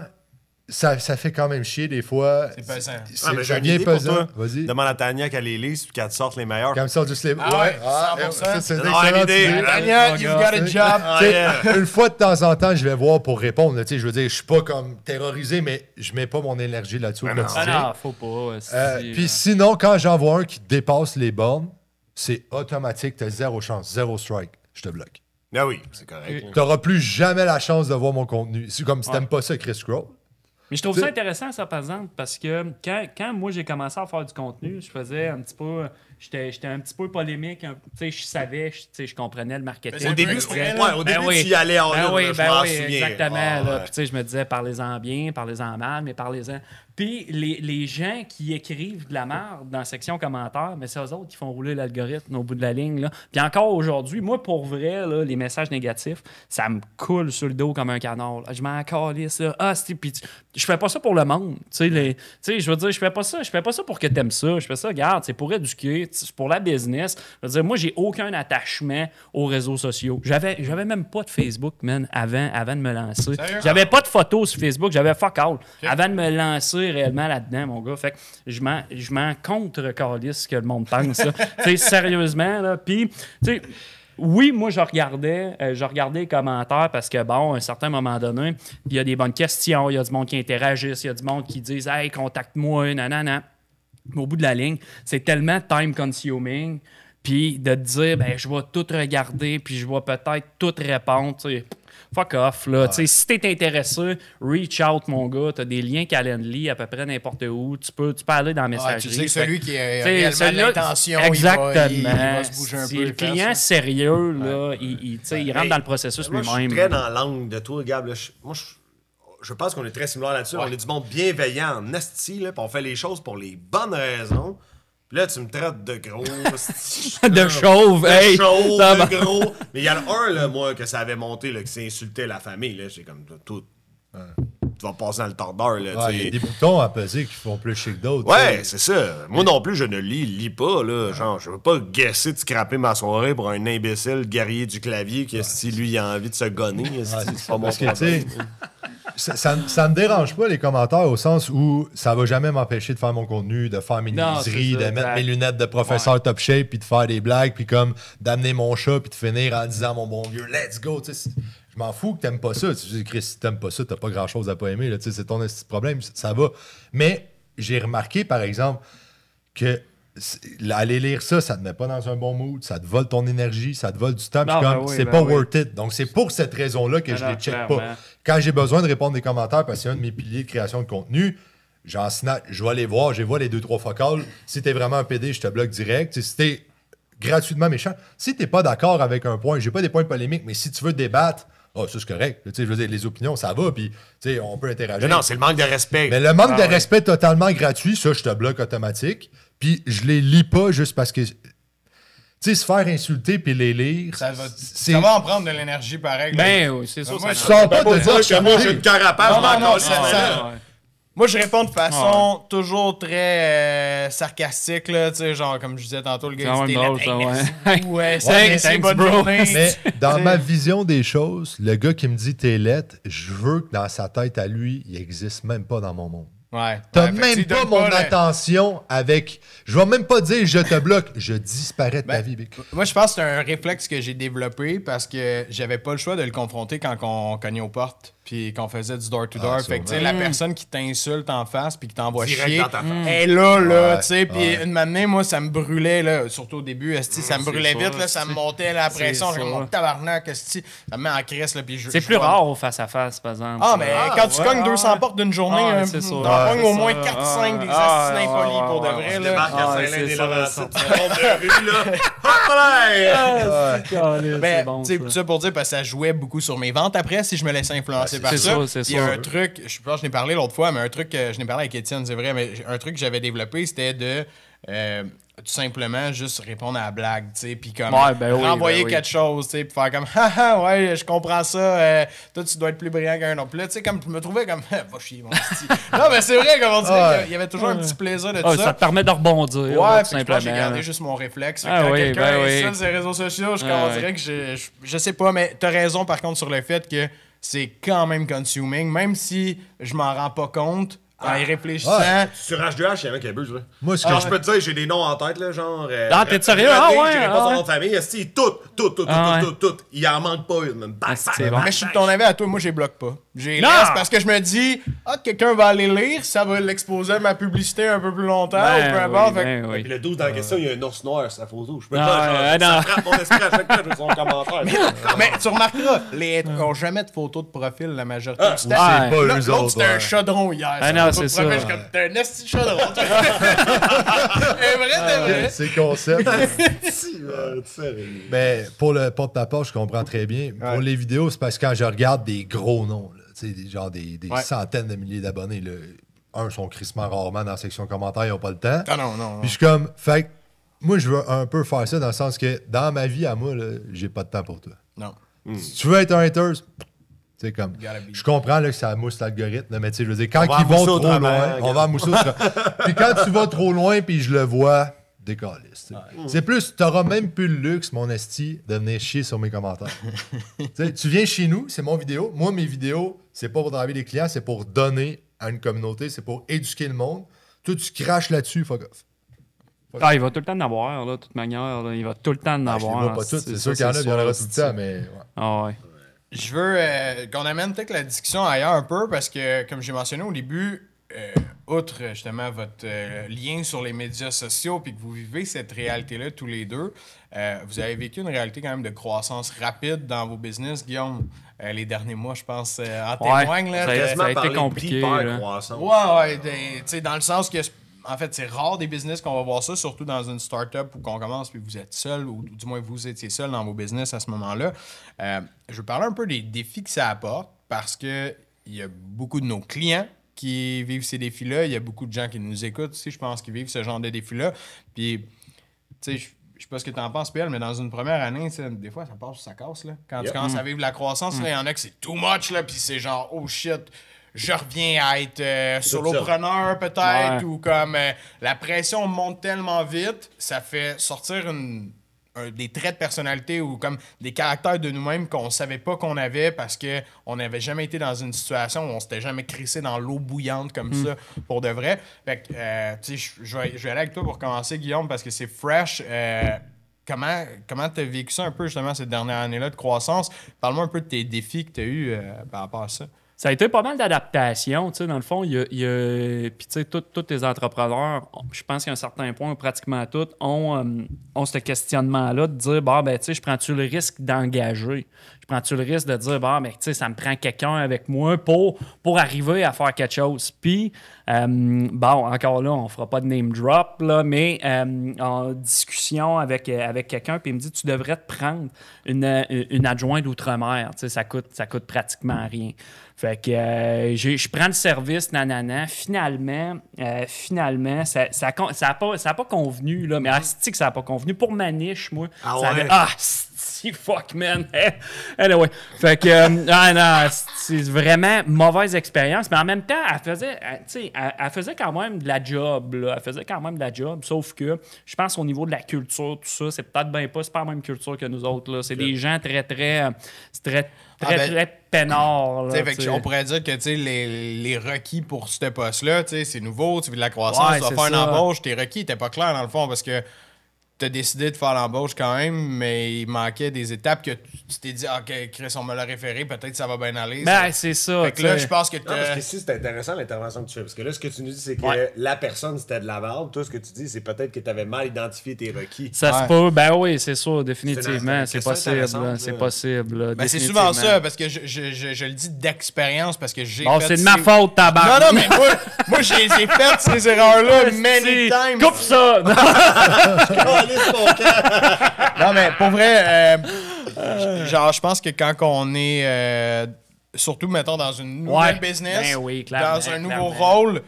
ça fait quand même chier des fois. C'est pesant. Ah, mais j'ai Ça une vient idée pour pesant. toi. Vas-y. Demande à Tania qu'elle les lise puis qu'elle te sorte les meilleurs. Quand il sort du slip. Ah ouais, 100%. ça, c'est une Ah, excellente l'idée. idée. Tania, you've got a job. Ah, Tu sais, yeah. une fois de temps en temps, je vais voir pour répondre. là, tu sais, je veux dire, je suis pas comme terrorisé, mais je mets pas mon énergie là-dessus au Ah quotidien. non, faut pas. Puis sinon, quand j'en vois un qui dépasse les bornes, c'est automatique, t'as zéro chance, zéro strike, je te bloque. Ah oui, c'est correct. T'auras plus jamais la chance de voir mon contenu. C'est comme si t'aimes pas ça, Chris Scroll. Mais je trouve ça intéressant, ça, par exemple, parce que quand moi, j'ai commencé à faire du contenu, je faisais un petit peu... J'étais un petit peu polémique. Tu sais, je savais, je comprenais le marketing. Au début, tu y allais en ligne, je m'en souviens. Exactement. Puis, tu sais, je me disais, parlez-en bien, parlez-en mal, mais parlez-en... Puis les gens qui écrivent de la merde dans la section commentaires, mais c'est eux autres qui font rouler l'algorithme au bout de la ligne. Là. Puis encore aujourd'hui, moi, pour vrai, là, les messages négatifs, ça me coule sur le dos comme un canard. Là. Je m'en calisse. Puis je fais pas ça pour le monde. Tu sais, je veux dire, je fais pas ça pour que t'aimes ça. Je fais ça, regarde, c'est pour éduquer, c'est pour la business. Je veux dire, moi, j'ai aucun attachement aux réseaux sociaux. J'avais même pas de Facebook, man, avant de me lancer. Sérieux? J'avais pas de photos sur Facebook. J'avais fuck all. Okay. Avant de me lancer réellement là-dedans, mon gars. Fait que je m'en contre-calisse que le monde pense. Tu sais, sérieusement, là. Puis, tu sais, oui, moi, je regardais les commentaires parce que, bon, à un certain moment donné, il y a des bonnes questions, il y a du monde qui interagisse, il y a du monde qui disent « Hey, contacte-moi, nanana ». Mais au bout de la ligne, c'est tellement time-consuming. Puis de te dire, ben, je vais tout regarder, puis je vais peut-être tout répondre, tu sais. Fuck off, là. Ouais. Si t'es intéressé, reach out, mon gars. T'as des liens Calendly à peu près n'importe où. Tu peux aller dans la messagerie. Tu sais que celui qui a réellement l'intention, il va se bouger un peu. Le client sérieux, là, il rentre dans le processus lui-même. Je suis très dans l'angle de toi, Gab. Je pense qu'on est très similaires là-dessus. Ouais. On est du monde bienveillant en asti, là, puis on fait les choses pour les bonnes raisons. Puis là, tu me traites de gros. de chauve, de gros. Mais il y en a un, là, moi, que ça avait monté, là, qui s'insultait la famille. Là. J'ai comme tout. Tu vas passer dans le tordeur. Il y a des boutons à peser qui font plus chic que d'autres. Ouais, c'est ça. Moi non plus, je ne lis pas. Là. Genre, je veux pas guesser de scraper ma soirée pour un imbécile guerrier du clavier qui, si lui, il a envie de se gonner. C'est pas mon problème. Ça me dérange pas les commentaires au sens où ça va jamais m'empêcher de faire mon contenu, de faire mes niaiseries, de mettre mes lunettes de professeur top shape, puis de faire des blagues, puis comme d'amener mon chat, puis de finir en disant mon bon vieux let's go. Je m'en fous que t'aimes pas ça. Tu dis, Chris, si t'aimes pas ça, t'as pas grand chose à pas aimer. Là, c'est ton problème, ça va. Mais j'ai remarqué, par exemple, que aller lire ça te met pas dans un bon mood, ça te vole ton énergie, ça te vole du temps, c'est pas worth it. Donc, c'est pour cette raison-là que je les check pas. Quand j'ai besoin de répondre des commentaires, parce que c'est un de mes piliers de création de contenu, j'en snap, je vais aller voir, je vois les 2-3 focales. Si t'es vraiment un PD, je te bloque direct. Si t'es gratuitement méchant, si t'es pas d'accord avec un point, j'ai pas des points polémiques, mais si tu veux débattre, ça c'est correct. Je veux dire, les opinions, ça va, puis on peut interagir. Mais non, c'est le manque de respect. Mais le manque de respect totalement gratuit, ça, je te bloque automatique. Puis je les lis pas juste parce que... Tu sais, se faire insulter puis les lire... Ça va en prendre de l'énergie pareil. Ben oui, c'est ça. Moi, je sens pas de dire que moi, j'ai une carapace. Non, moi, je réponds de façon toujours très sarcastique, là, tu sais, genre, comme je disais tantôt, le gars, thanks, bro. Mais dans ma vision des choses, le gars qui me dit t'es lettre, je veux que dans sa tête à lui, il existe même pas dans mon monde. Ouais. T'as même pas mon attention avec... Je vais même pas dire je te bloque, je disparais de ta vie. Moi, je pense que c'est un réflexe que j'ai développé parce que j'avais pas le choix de le confronter quand on cognait aux portes puis qu'on faisait du door-to-door. Fait que, tu sais, la personne qui t'insulte en face puis qui t'envoie chier, elle est là, tu sais. Puis une matinée, moi, ça me brûlait, là, surtout au début, ça me brûlait vite, là, ça me montait la pression. J'ai mon tabarnak, ça me met en crise, là. C'est plus rare au face-à-face, par exemple. Ah, mais quand tu cognes 200 portes d'une journée, c'est ça. t'en pognes au moins 4-5 des assassins impolis pour de vrai, là. C'est bon, ça pour dire, parce que ça jouait beaucoup sur mes ventes après, si je me laissais influencer par ça. Il y a un truc, je pense que je n'ai parlé l'autre fois, mais un truc que je n'ai parlé avec Étienne, c'est vrai, mais un truc que j'avais développé, c'était de tout simplement juste répondre à la blague, tu sais, puis comme renvoyer quelque chose, tu sais, puis faire comme haha, ouais, je comprends ça, toi tu dois être plus brillant qu'un autre. Puis là, tu sais, comme je me trouvais comme va chier, mon petit. Non, mais c'est vrai, comme on dirait qu'il y avait toujours un petit plaisir de ça. Ça te permet de rebondir. Ouais, tout simplement. J'ai gardé juste mon réflexe. Quand quelqu'un est sur les réseaux sociaux, on dirait que je sais pas, mais t'as raison par contre sur le fait que c'est quand même consuming, même si je m'en rends pas compte. En y réfléchissant. Sur H2H, il y en a qui abusent, là. Moi, Genre, je peux te dire, j'ai des noms en tête, là, genre... t'es sérieux? René, Je dirais pas son nom de famille. Esti, tout. Il en manque pas une, même. c'est bon. Mais je suis de ton avis à toi, moi, je les bloque pas. J'ai Non! laisse parce que je me dis, quelqu'un va aller lire, ça va l'exposer à ma publicité un peu plus longtemps, ou peu importe. Puis le 12 dans la question, il y a un ours noir sur sa photo. Je peux Non, pas, non. ça frappe mon esprit à chaque fois que je veux son commentaire. Mais tu remarqueras, les n'ont jamais de photos de profil, la majorité du temps. C'est pas eux L'autre, autres. c'était un chaudron hier. Ah non, c'est ça. Je suis comme, t'es un esti de chaudron. C'est vrai. C'est concept. Mais pour le porte-à-porte, je comprends très bien. Pour les vidéos, c'est parce que quand je regarde des gros noms, là, genre des centaines de milliers d'abonnés, là, sont crissement rarement dans la section commentaires, ils n'ont pas le temps. Ah non. Puis je suis comme, fait que moi, je veux un peu faire ça dans le sens que dans ma vie, à moi, là, j'ai pas de temps pour toi. Non. Si tu veux être un hater, c'est comme, Gotta be. je comprends là, que ça mousse l'algorithme, mais tu sais, je veux dire, quand On va ils vont mousser au trop travers, loin, on va en mousser au travers. Puis quand tu vas trop loin, puis je le vois, décaliste. C'est plus, t'auras même plus le luxe, mon esti, de venir chier sur mes commentaires. Tu viens chez nous, c'est mon vidéo. Moi, mes vidéos, c'est pas pour travailler les clients, c'est pour donner à une communauté, c'est pour éduquer le monde. Toi, tu craches là-dessus, fuck off. Ah, il va tout le temps en avoir, là, de toute manière. Là. Il va tout le temps en Je les avoir. vois pas toutes, c'est sûr qu'il y en a, il y en aura tout le temps, mais... ouais. Ah ouais. Je veux qu'on amène peut-être la discussion ailleurs un peu parce que, comme j'ai mentionné au début, outre justement votre lien sur les médias sociaux puis que vous vivez cette réalité-là tous les deux, vous avez vécu une réalité quand même de croissance rapide dans vos business, Guillaume. Les derniers mois, je pense, en témoignent. Là, ça a été compliqué. Ouais, tu sais, dans le sens que, en fait, c'est rare des business qu'on va voir ça, surtout dans une start-up où qu'on commence puis vous êtes seul, ou du moins vous étiez seul dans vos business à ce moment-là. Je veux parler un peu des défis que ça apporte parce que il y a beaucoup de nos clients qui vivent ces défis-là. Il y a beaucoup de gens qui nous écoutent aussi, je pense, qui vivent ce genre de défis-là. Puis, tu sais, je sais pas ce que tu en penses, PL, mais dans une première année, des fois, ça passe ou ça casse. Là. Quand tu commences à vivre la croissance, il y en a que c'est too much, là, puis c'est genre, oh shit, je reviens à être solopreneur peut-être, ou comme la pression monte tellement vite, ça fait sortir des traits de personnalité ou comme des caractères de nous-mêmes qu'on savait pas qu'on avait parce qu'on n'avait jamais été dans une situation où on s'était jamais crissé dans l'eau bouillante comme ça pour de vrai. Fait que, tu sais, je vais aller avec toi pour commencer, Guillaume, parce que c'est fresh. Comment tu as vécu ça un peu justement cette dernière année-là de croissance? Parle-moi un peu de tes défis que tu as eus par rapport à ça. Ça a été pas mal d'adaptation, tu sais, dans le fond, puis tu sais, tous les entrepreneurs, je pense qu'à un certain point, pratiquement tous, ont ce questionnement-là de dire, ben, tu sais, je prends-tu le risque d'engager? Je prends-tu le risque de dire, ben, tu sais, ça me prend quelqu'un avec moi pour arriver à faire quelque chose? Puis, bon, encore là, on fera pas de name drop, là, mais en discussion avec quelqu'un, puis il me dit, tu devrais te prendre une adjointe d'outre-mer, tu sais, ça coûte pratiquement rien. Fait que je prends le service, nanana. Finalement, ça n'a pas convenu, là. Mais c'est que ça n'a pas convenu. Pour ma niche, moi, si fuck, man. Anyway. Fait que, non, c'est vraiment mauvaise expérience. Mais en même temps, elle faisait quand même de la job, là. Elle faisait quand même de la job. Sauf que, je pense au niveau de la culture, tout ça, c'est peut-être bien pas, c'est pas la même culture que nous autres, là. C'est des gens très peinards. On pourrait dire que les requis pour ce poste-là, c'est nouveau, tu veux de la croissance, tu vas faire une embauche, tes requis n'étaient pas clairs dans le fond parce que tu as décidé de faire l'embauche quand même, mais il manquait des étapes que tu t'es dit, OK, Chris, on me l'a référé, peut-être ça va bien aller. Ben, c'est ça. Fait que là, je pense que parce que ici, c'est intéressant l'intervention que tu fais. Parce que là, ce que tu nous dis, c'est que la personne, c'était de la merde. Toi, ce que tu dis, c'est peut-être que tu avais mal identifié tes requis. Ça se peut. Ben oui, c'est sûr, définitivement. C'est possible. C'est possible. Ben, c'est souvent ça, parce que je le dis d'expérience, parce que j'ai fait... c'est de ma faute, tabac. Non, mais moi j'ai fait ces erreurs-là many times. Coupe ça! Non, mais pour vrai, genre, je pense que quand on est, surtout, mettons, dans une nouvelle business, dans un nouveau rôle,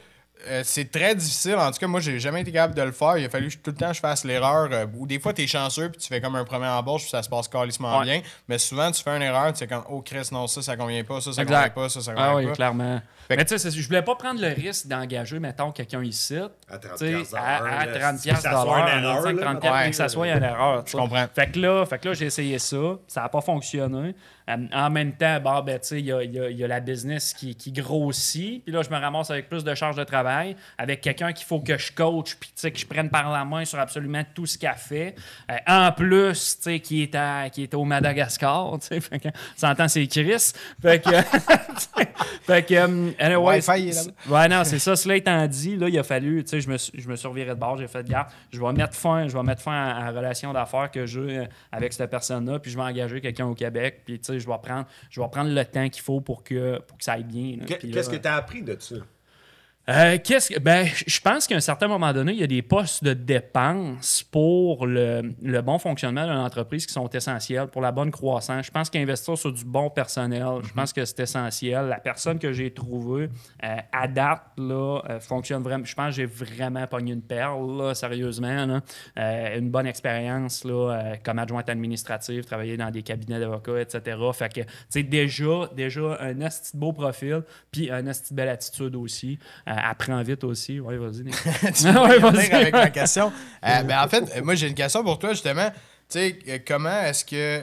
c'est très difficile. En tout cas, moi, j'ai jamais été capable de le faire. Il a fallu que tout le temps je fasse l'erreur. Ou des fois, t'es chanceux puis tu fais comme un premier embauche puis ça se passe calissement bien. Mais souvent, tu fais une erreur, tu sais comme, oh Chris, non, ça convient pas, ça convient pas, ça convient pas. Oui, clairement. Mais tu sais, je voulais pas prendre le risque d'engager, mettons, quelqu'un ici. À 30$ à 30$ que ça soit une erreur, 30$, que ça soit une erreur. Je comprends. Fait que là, j'ai essayé ça. Ça n'a pas fonctionné. En même temps, tu sais, il y a la business qui grossit. Puis là, je me ramasse avec plus de charges de travail, avec quelqu'un qu'il faut que je coach, puis tu sais, que je prenne par la main sur absolument tout ce qu'elle fait. En plus, tu sais, qui est au Madagascar, tu sais, fait que, ça entend, c'est Chris. Fait que, anyway, Wi-Fi est là-bas. Ouais, non, c'est ça. Cela étant dit, là, il a fallu, tu sais, je me suis reviré de bord, j'ai fait, garde, je vais mettre fin à la relation d'affaires que j'ai avec cette personne-là, puis je vais engager quelqu'un au Québec, puis tu sais, je vais prendre le temps qu'il faut pour que ça aille bien. Qu'est-ce que tu as appris de ça? Je pense qu'à un certain moment donné, il y a des postes de dépenses pour le bon fonctionnement d'une entreprise qui sont essentiels pour la bonne croissance. Je pense qu'investir sur du bon personnel, je pense que c'est essentiel. La personne que j'ai trouvée, à date, là, fonctionne vraiment. Je pense que j'ai vraiment pogné une perle, là, sérieusement. Là. Une bonne expérience là, comme adjointe administrative, travailler dans des cabinets d'avocats, etc. Fait que, tu sais, déjà un asti de beau profil, puis un asti de belle attitude aussi. Apprends vite aussi. Oui, vas-y. Tu veux venir avec ma question? En fait, moi, j'ai une question pour toi, justement. Tu sais, comment est-ce que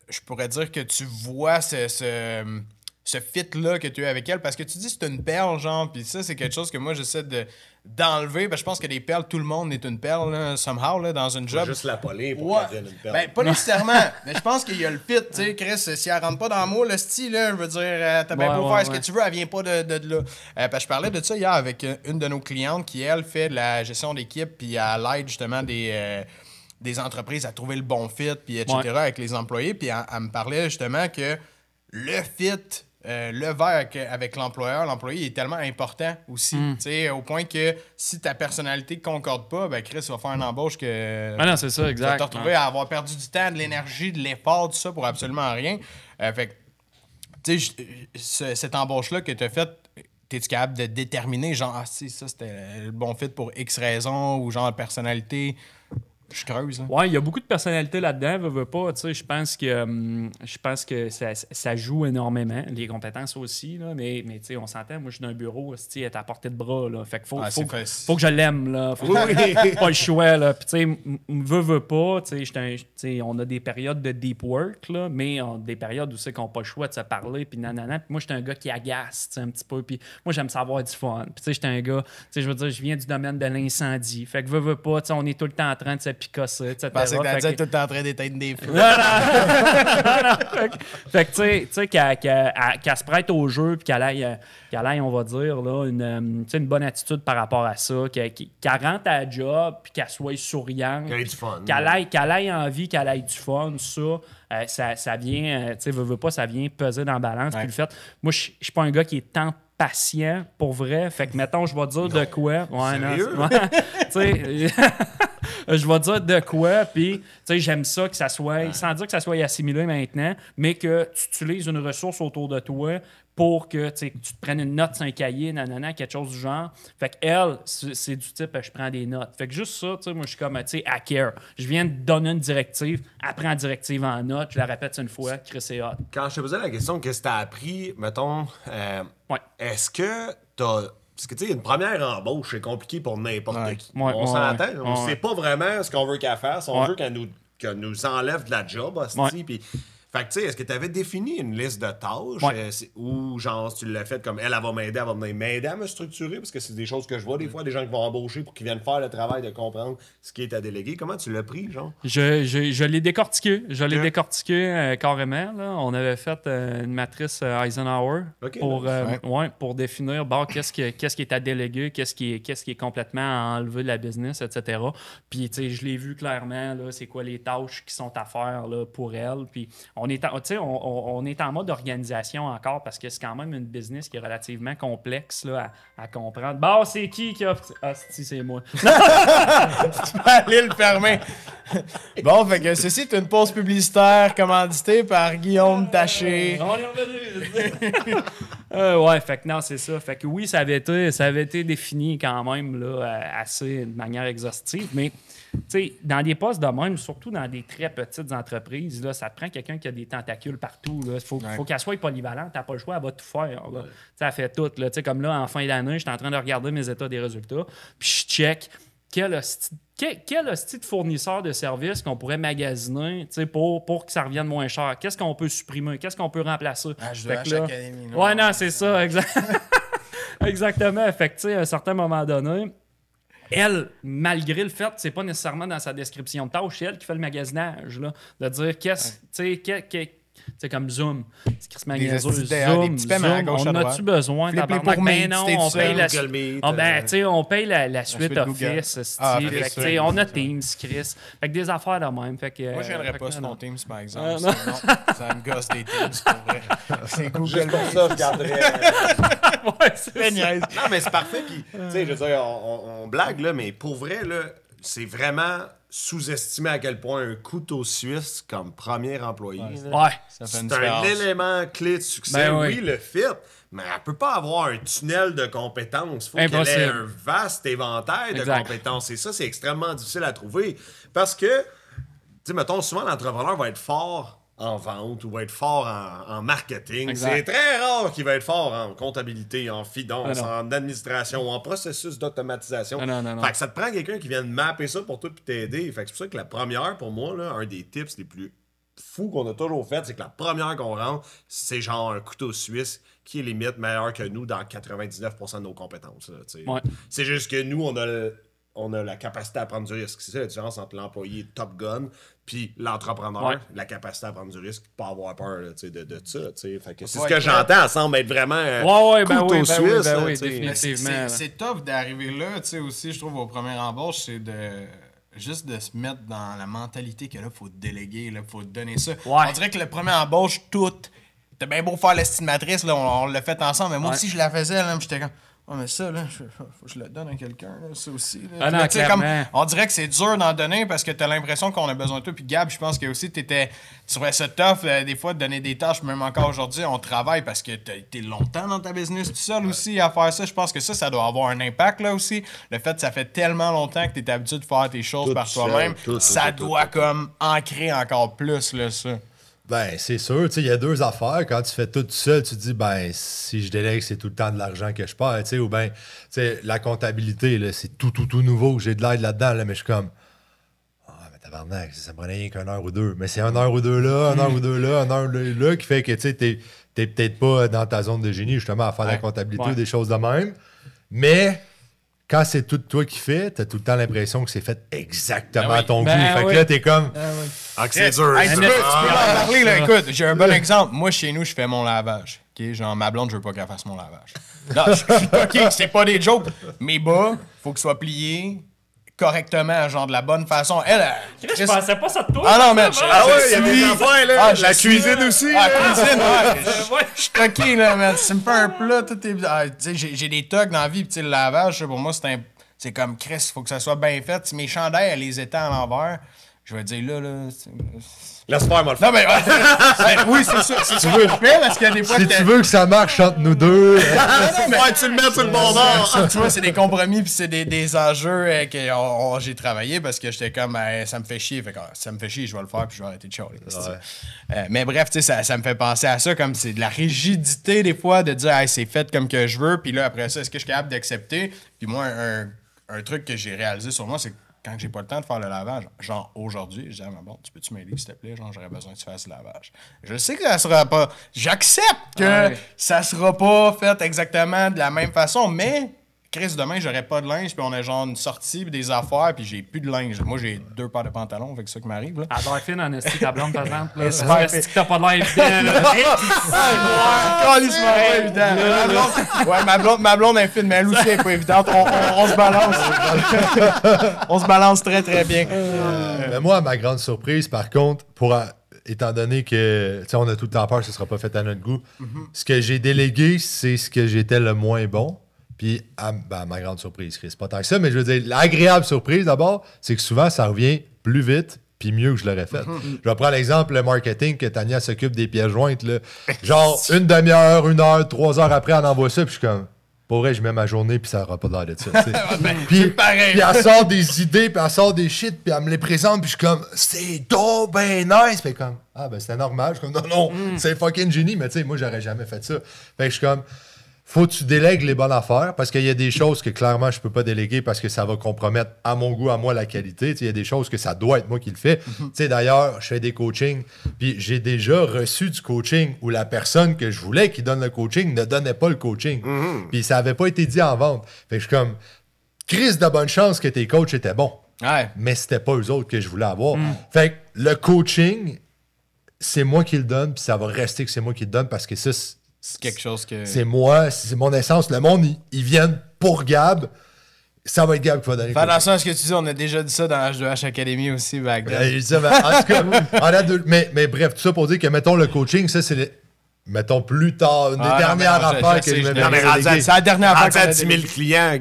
je pourrais dire que tu vois ce fit-là que tu as avec elle? Parce que tu dis que c'est une perle, genre, puis ça, c'est quelque chose que moi, j'essaie d'enlever. Je pense que les perles, tout le monde est une perle, là, somehow, là, dans une job. Juste la poler pour qu'elle devienne une perle. Ben, pas nécessairement, mais je pense qu'il y a le fit, tu sais, Chris, si elle rentre pas dans le mot, le style, là, je veux dire, t'as bien beau faire ce que tu veux, elle vient pas de là. Parce que je parlais de ça hier avec une de nos clientes qui, elle, fait de la gestion d'équipe, puis elle aide justement des entreprises à trouver le bon fit, puis etc. avec les employés, puis elle me parlait justement que le fit... le verre avec l'employé est tellement important aussi. Au point que si ta personnalité ne concorde pas, ben Chris va faire une embauche que. Ah non, c'est ça, exact. Tu vas te retrouver à avoir perdu du temps, de l'énergie, de l'effort, tout ça pour absolument rien. Fait que, tu sais, cette embauche-là que tu as faite, es-tu capable de déterminer, genre, ça c'était le bon fit pour X raison ou genre personnalité? Je creuse. Hein. Ouais, il y a beaucoup de personnalités là-dedans, veux pas. Tu sais, je pense que ça joue énormément. Les compétences aussi, là, mais tu sais, on s'entend. Moi, je suis dans un bureau, elle est à portée de bras, là. Fait que faut que je l'aime, là. Pas le choix, là. Puis tu sais, veux pas. Tu sais, on a des périodes de deep work, là, mais on a des périodes où c'est qu'on n'a pas le choix de se parler, puis nanana. Puis moi, j'étais un gars qui agace, tu sais, un petit peu. Puis moi, j'aime savoir du fun. Puis tu sais, j'étais un gars, tu sais, je veux dire, je viens du domaine de l'incendie. Fait que veux pas, tu sais, on est tout le temps en train de se picasser, etc. Je pensais que t'as dit tout le temps en train d'éteindre des feux. Fait que, tu sais, qu'elle se prête au jeu puis qu'elle aille, on va dire, là, une bonne attitude par rapport à ça, qu'elle rentre à la job puis qu'elle soit souriante. Qu'elle ait du fun. Qu'elle ait envie, qu'elle ait du fun, ça vient, tu sais, veux pas, ça vient peser dans la balance. Puis le fait, moi, je suis pas un gars qui est tant patient, pour vrai. Fait que, mettons, je vais dire de quoi. Ouais, sérieux? Non, tu sais... je vais dire de quoi, puis tu sais, j'aime ça que ça soit, sans dire que ça soit assimilé maintenant, mais que tu utilises une ressource autour de toi pour que tu te prennes une note sur un cahier, nanana, quelque chose du genre. Fait que elle, c'est du type, je prends des notes. Fait que juste ça, tu sais, moi, je suis comme, tu sais, à care. Je viens de donner une directive, elle prend la directive en note, je la répète une fois, Chris c'est hot. Quand je te posais la question, qu'est-ce que t'as appris, mettons, est-ce que t'as... Parce que, tu sais, une première embauche, c'est compliqué pour n'importe qui. On s'entend. On sait pas vraiment ce qu'on veut qu'elle fasse. On veut qu'elle nous enlève de la job, hostie. Puis, fait que, tu sais, est-ce que tu avais défini une liste de tâches ou, genre, tu l'as fait comme elle va m'aider, elle va m'aider à me structurer? Parce que c'est des choses que je vois des fois, des gens qui vont embaucher pour qu'ils viennent faire le travail de comprendre ce qui est à déléguer. Comment tu l'as pris, genre? Je l'ai décortiqué. Je l'ai décortiqué carrément. Là. On avait fait une matrice Eisenhower pour définir qu'est-ce qui est à déléguer, qu'est-ce qui est complètement à enlever de la business, etc. Puis, tu sais, je l'ai vu clairement, là, c'est quoi les tâches qui sont à faire là, pour elle. Puis, on est en mode organisation encore parce que c'est quand même une business qui est relativement complexe là, à comprendre. Bon, c'est qui a... Ah, si, c'est moi. Tu peux aller le fermer. Bon, fait que ceci est une pause publicitaire commanditée par Guillaume Taché. On est revenu. Ouais, fait que non, c'est ça. Fait que oui, ça avait été défini quand même là, assez de manière exhaustive, mais tu sais, dans des postes de même, surtout dans des très petites entreprises, là, ça te prend quelqu'un qui a des tentacules partout. Il faut qu'elle soit polyvalente. Tu n'as pas le choix, elle va tout faire. Là. Elle fait tout. Là. Comme là, en fin d'année, je suis en train de regarder mes états des résultats, puis je check quel hostie de fournisseur de services qu'on pourrait magasiner pour que ça revienne moins cher. Qu'est-ce qu'on peut supprimer? Qu'est-ce qu'on peut remplacer? Académie. Ouais, non, c'est ça. Exactement. Fait que, tu sais, à un certain moment donné, elle, malgré le fait que c'est pas nécessairement dans sa description de tâche, c'est elle qui fait le magasinage, là, de dire c'est comme Zoom. C'est Chris Magasin, Zoom. On a-tu besoin tabarnak? Ben non, on paye la suite Office. On a Teams, Chris. Fait que des affaires de même. Fait que, moi, je viendrais pas sur ton Teams, par exemple. Ça me gosse des Teams, pour vrai. C'est Google. Juste pour ça, je garderais... Ouais, c'est non, mais c'est parfait. Puis, tu sais, je veux dire, on blague, là, mais pour vrai, là, c'est vraiment sous-estimé à quel point un couteau suisse comme premier employé, c'est un élément clé de succès. Ben oui, le fit, mais elle peut pas avoir un tunnel de compétences. Il faut qu'elle ait un vaste éventail de compétences. Et ça, c'est extrêmement difficile à trouver. Parce que, tu sais, mettons, souvent, l'entrepreneur va être fort en vente ou va être fort en marketing. Exact. C'est très rare qu'il va être fort en comptabilité, en finance, en administration, en processus d'automatisation. Fait que ça te prend quelqu'un qui vienne mapper ça pour toi et t'aider. Fait que c'est pour ça que la première, pour moi, là, un des tips les plus fous qu'on a toujours fait, c'est que la première qu'on rentre, c'est genre un couteau suisse qui est limite meilleur que nous dans 99% de nos compétences. Là, c'est juste que nous, on a la capacité à prendre du risque. C'est ça la différence entre l'employé Top Gun puis l'entrepreneur, la capacité à prendre du risque, pas avoir peur là, de ça. Fait que c'est ce que j'entends, ça semble être vraiment couteau suisse. Définitivement. C'est tough d'arriver là, aussi, je trouve, au premier embauche, c'est juste de se mettre dans la mentalité que là, il faut te déléguer, il faut te donner ça. On dirait que le premier embauche, tout... T'as bien beau faire l'estimatrice, là, on l'a fait ensemble, mais moi aussi, je la faisais, là, j'étais comme... Oh, mais ça, là, faut que je le donne à quelqu'un, là, ça aussi. Là. Non, comme, on dirait que c'est dur d'en donner parce que t'as l'impression qu'on a besoin de toi. Puis Gab, je pense que aussi, tu trouvais ça tough, des fois, de donner des tâches. Même encore aujourd'hui, on travaille parce que t'as été longtemps dans ta business tout seul aussi à faire ça. Je pense que ça doit avoir un impact, là, aussi. Le fait que ça fait tellement longtemps que t'es habitué de faire tes choses par toi-même, ça doit comme ancrer encore plus, là, ça. Ben, c'est sûr, tu sais, il y a deux affaires. Quand tu fais tout seul, tu te dis, ben, si je délègue, c'est tout le temps de l'argent que je perds, tu sais, ou ben, tu sais, la comptabilité, là, c'est tout nouveau, j'ai de l'aide là-dedans, là, mais je suis comme, mais tabarnak, ça me prenait rien qu'une heure ou deux. Mais c'est une heure ou deux là, une heure ou deux là, une heure ou deux là, qui fait que, tu sais, t'es peut-être pas dans ta zone de génie, justement, à faire la comptabilité ou des choses de même. Mais quand c'est tout toi qui fais, t'as tout le temps l'impression que c'est fait exactement à ton goût. Fait que là, t'es comme... que c'est dur. Tu peux en parler, là. Écoute, j'ai un bon exemple. Moi, chez nous, je fais mon lavage. Okay? Genre, ma blonde, je veux pas qu'elle fasse mon lavage. Non, OK, c'est pas des jokes. Mes bas, faut qu'ils soient pliés correctement, genre de la bonne façon. Je pensais pas ça de toi. Ah non, mais... il y a des affaires, là. La cuisine aussi. La cuisine, je suis coquille, là, man. Tu me fais un plat, tout est... j'ai des tocs dans la vie, puis le lavage, pour moi, c'est comme Chris, il faut que ça soit bien fait. Si mes chandails, elle les étend à l'envers, je vais dire là... Laisse faire, moi le faire. Non, mais oui, c'est ça. Si tu veux le faire, parce que des fois... Si tu veux que ça marche entre nous deux... tu le mets sur le bon bord. Tu vois, c'est des compromis, puis c'est des enjeux que j'ai travaillé, parce que j'étais comme, ça me fait chier. Fait que, ça me fait chier, je vais le faire, puis je vais arrêter de chialer. Mais bref, tu sais, ça me fait penser à ça, comme c'est de la rigidité, des fois, de dire, c'est fait comme que je veux, puis là, après ça, est-ce que je suis capable d'accepter? Puis moi, un truc que j'ai réalisé sur moi, c'est quand j'ai pas le temps de faire le lavage, genre aujourd'hui, je dis à ma blonde, tu peux-tu m'aider s'il te plaît? Genre, j'aurais besoin que tu fasses le lavage. Je sais que ça sera pas. J'accepte que ça sera pas fait exactement de la même façon, mais Chris, demain, j'aurais pas de linge, puis on a genre une sortie, puis des affaires, puis j'ai plus de linge. Moi, j'ai 2 paires de pantalons, fait que c'est ça qui m'arrive. Là. Elle doit être fine en esti, ta blonde, par exemple. Est-ce que t'as pas de l'air évident, là? Ma blonde est fine, mais elle aussi est pas évidente. On se balance. On se balance très, très bien. Mais moi, à ma grande surprise, par contre, étant donné que on a tout le temps peur que ce ne sera pas fait à notre goût, ce que j'ai délégué, c'est ce que j'étais le moins bon. Puis, à ma grande surprise, Chris, pas tant que ça, mais je veux dire, l'agréable surprise d'abord, c'est que souvent, ça revient plus vite, puis mieux que je l'aurais fait. Je vais prendre l'exemple, le marketing, que Tania s'occupe des pièces jointes. Là. Genre, une demi-heure, 1 heure, 3 heures après, elle envoie ça, puis je suis comme... Pour vrai, je mets ma journée, puis ça n'aura pas l'air de ça. Puis elle sort des idées, puis elle sort des shit, puis elle me les présente, puis je suis comme, c'est donc ben nice. Puis comme, ah ben c'était normal. Je suis comme, non, c'est fucking génie, mais tu sais, moi, j'aurais jamais fait ça. Fait que je suis comme, faut que tu délègues les bonnes affaires, parce qu'il y a des choses que clairement, je peux pas déléguer parce que ça va compromettre à mon goût, à moi, la qualité. Il y a des choses que ça doit être moi qui le fais. Tu sais, d'ailleurs, je fais des coachings, puis j'ai déjà reçu du coaching où la personne que je voulais qui donne le coaching ne donnait pas le coaching. Puis ça avait pas été dit en vente. Fait que je suis comme, Chris, de bonne chance que tes coachs étaient bons. Ouais. Mais c'était pas eux autres que je voulais avoir. Fait que le coaching, c'est moi qui le donne, puis ça va rester que c'est moi qui le donne parce que ça, C'est quelque chose que... c'est moi, c'est mon essence. Le monde, ils viennent pour Gab. Ça va être Gab qui va donner. Fais attention à ce que tu dis, on a déjà dit ça dans H2H Academy aussi, back then. En tout cas, mais bref, tout ça pour dire que, mettons, le coaching, ça, c'est mettons, plus tard, une des dernières affaires que je Non, mais vais c'est la dernière affaire rendu à qu'on a 10 000 clients,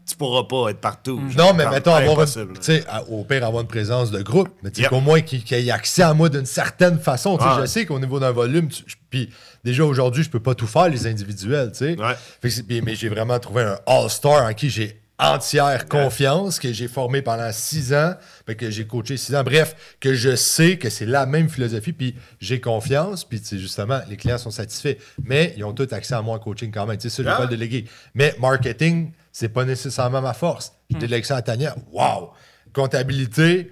tu pourras pas être partout. Non, mais mettons, avoir impossible. tu sais, au pire, avoir une présence de groupe, mais tu sais, qu'au moins qu'il ait accès à moi d'une certaine façon. Tu sais, je sais qu'au niveau d'un volume, puis déjà aujourd'hui, je peux pas tout faire, les individuels, tu sais. Mais j'ai vraiment trouvé un all-star en qui j'ai entière confiance, que j'ai formé pendant 6 ans, que j'ai coaché 6 ans. Bref, que je sais que c'est la même philosophie, puis j'ai confiance, puis tu sais, justement, les clients sont satisfaits. Mais ils ont tous accès à moi en coaching quand même. Tu sais, ça, je vais pas le déléguer. Mais marketing, c'est pas nécessairement ma force. Je délègue ça à Tania. Wow! Comptabilité,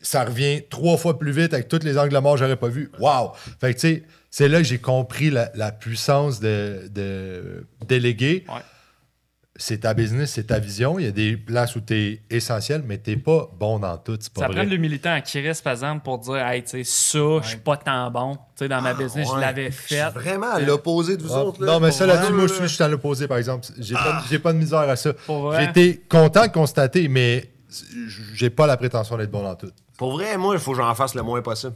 ça revient 3 fois plus vite avec tous les angles morts que j'aurais pas vus. Wow! Fait que tu sais, c'est là que j'ai compris la puissance de déléguer. Ouais. C'est ta business, c'est ta vision. Il y a des places où tu es essentiel, mais tu n'es pas bon dans tout. C'est pas Ça vrai. prend de l'humilité en Chris, par exemple, pour dire, hey, tu sais, ça, je suis pas tant bon. Tu sais, dans ma business, je l'avais fait. Vraiment à l'opposé de vous autres. Là, non, mais ça, là, vrai, moi, je suis à l'opposé, par exemple. J'ai pas de misère à ça. Pour vrai. J'ai été content de constater, mais j'ai pas la prétention d'être bon dans tout. Pour vrai, moi, il faut que j'en fasse le moins possible.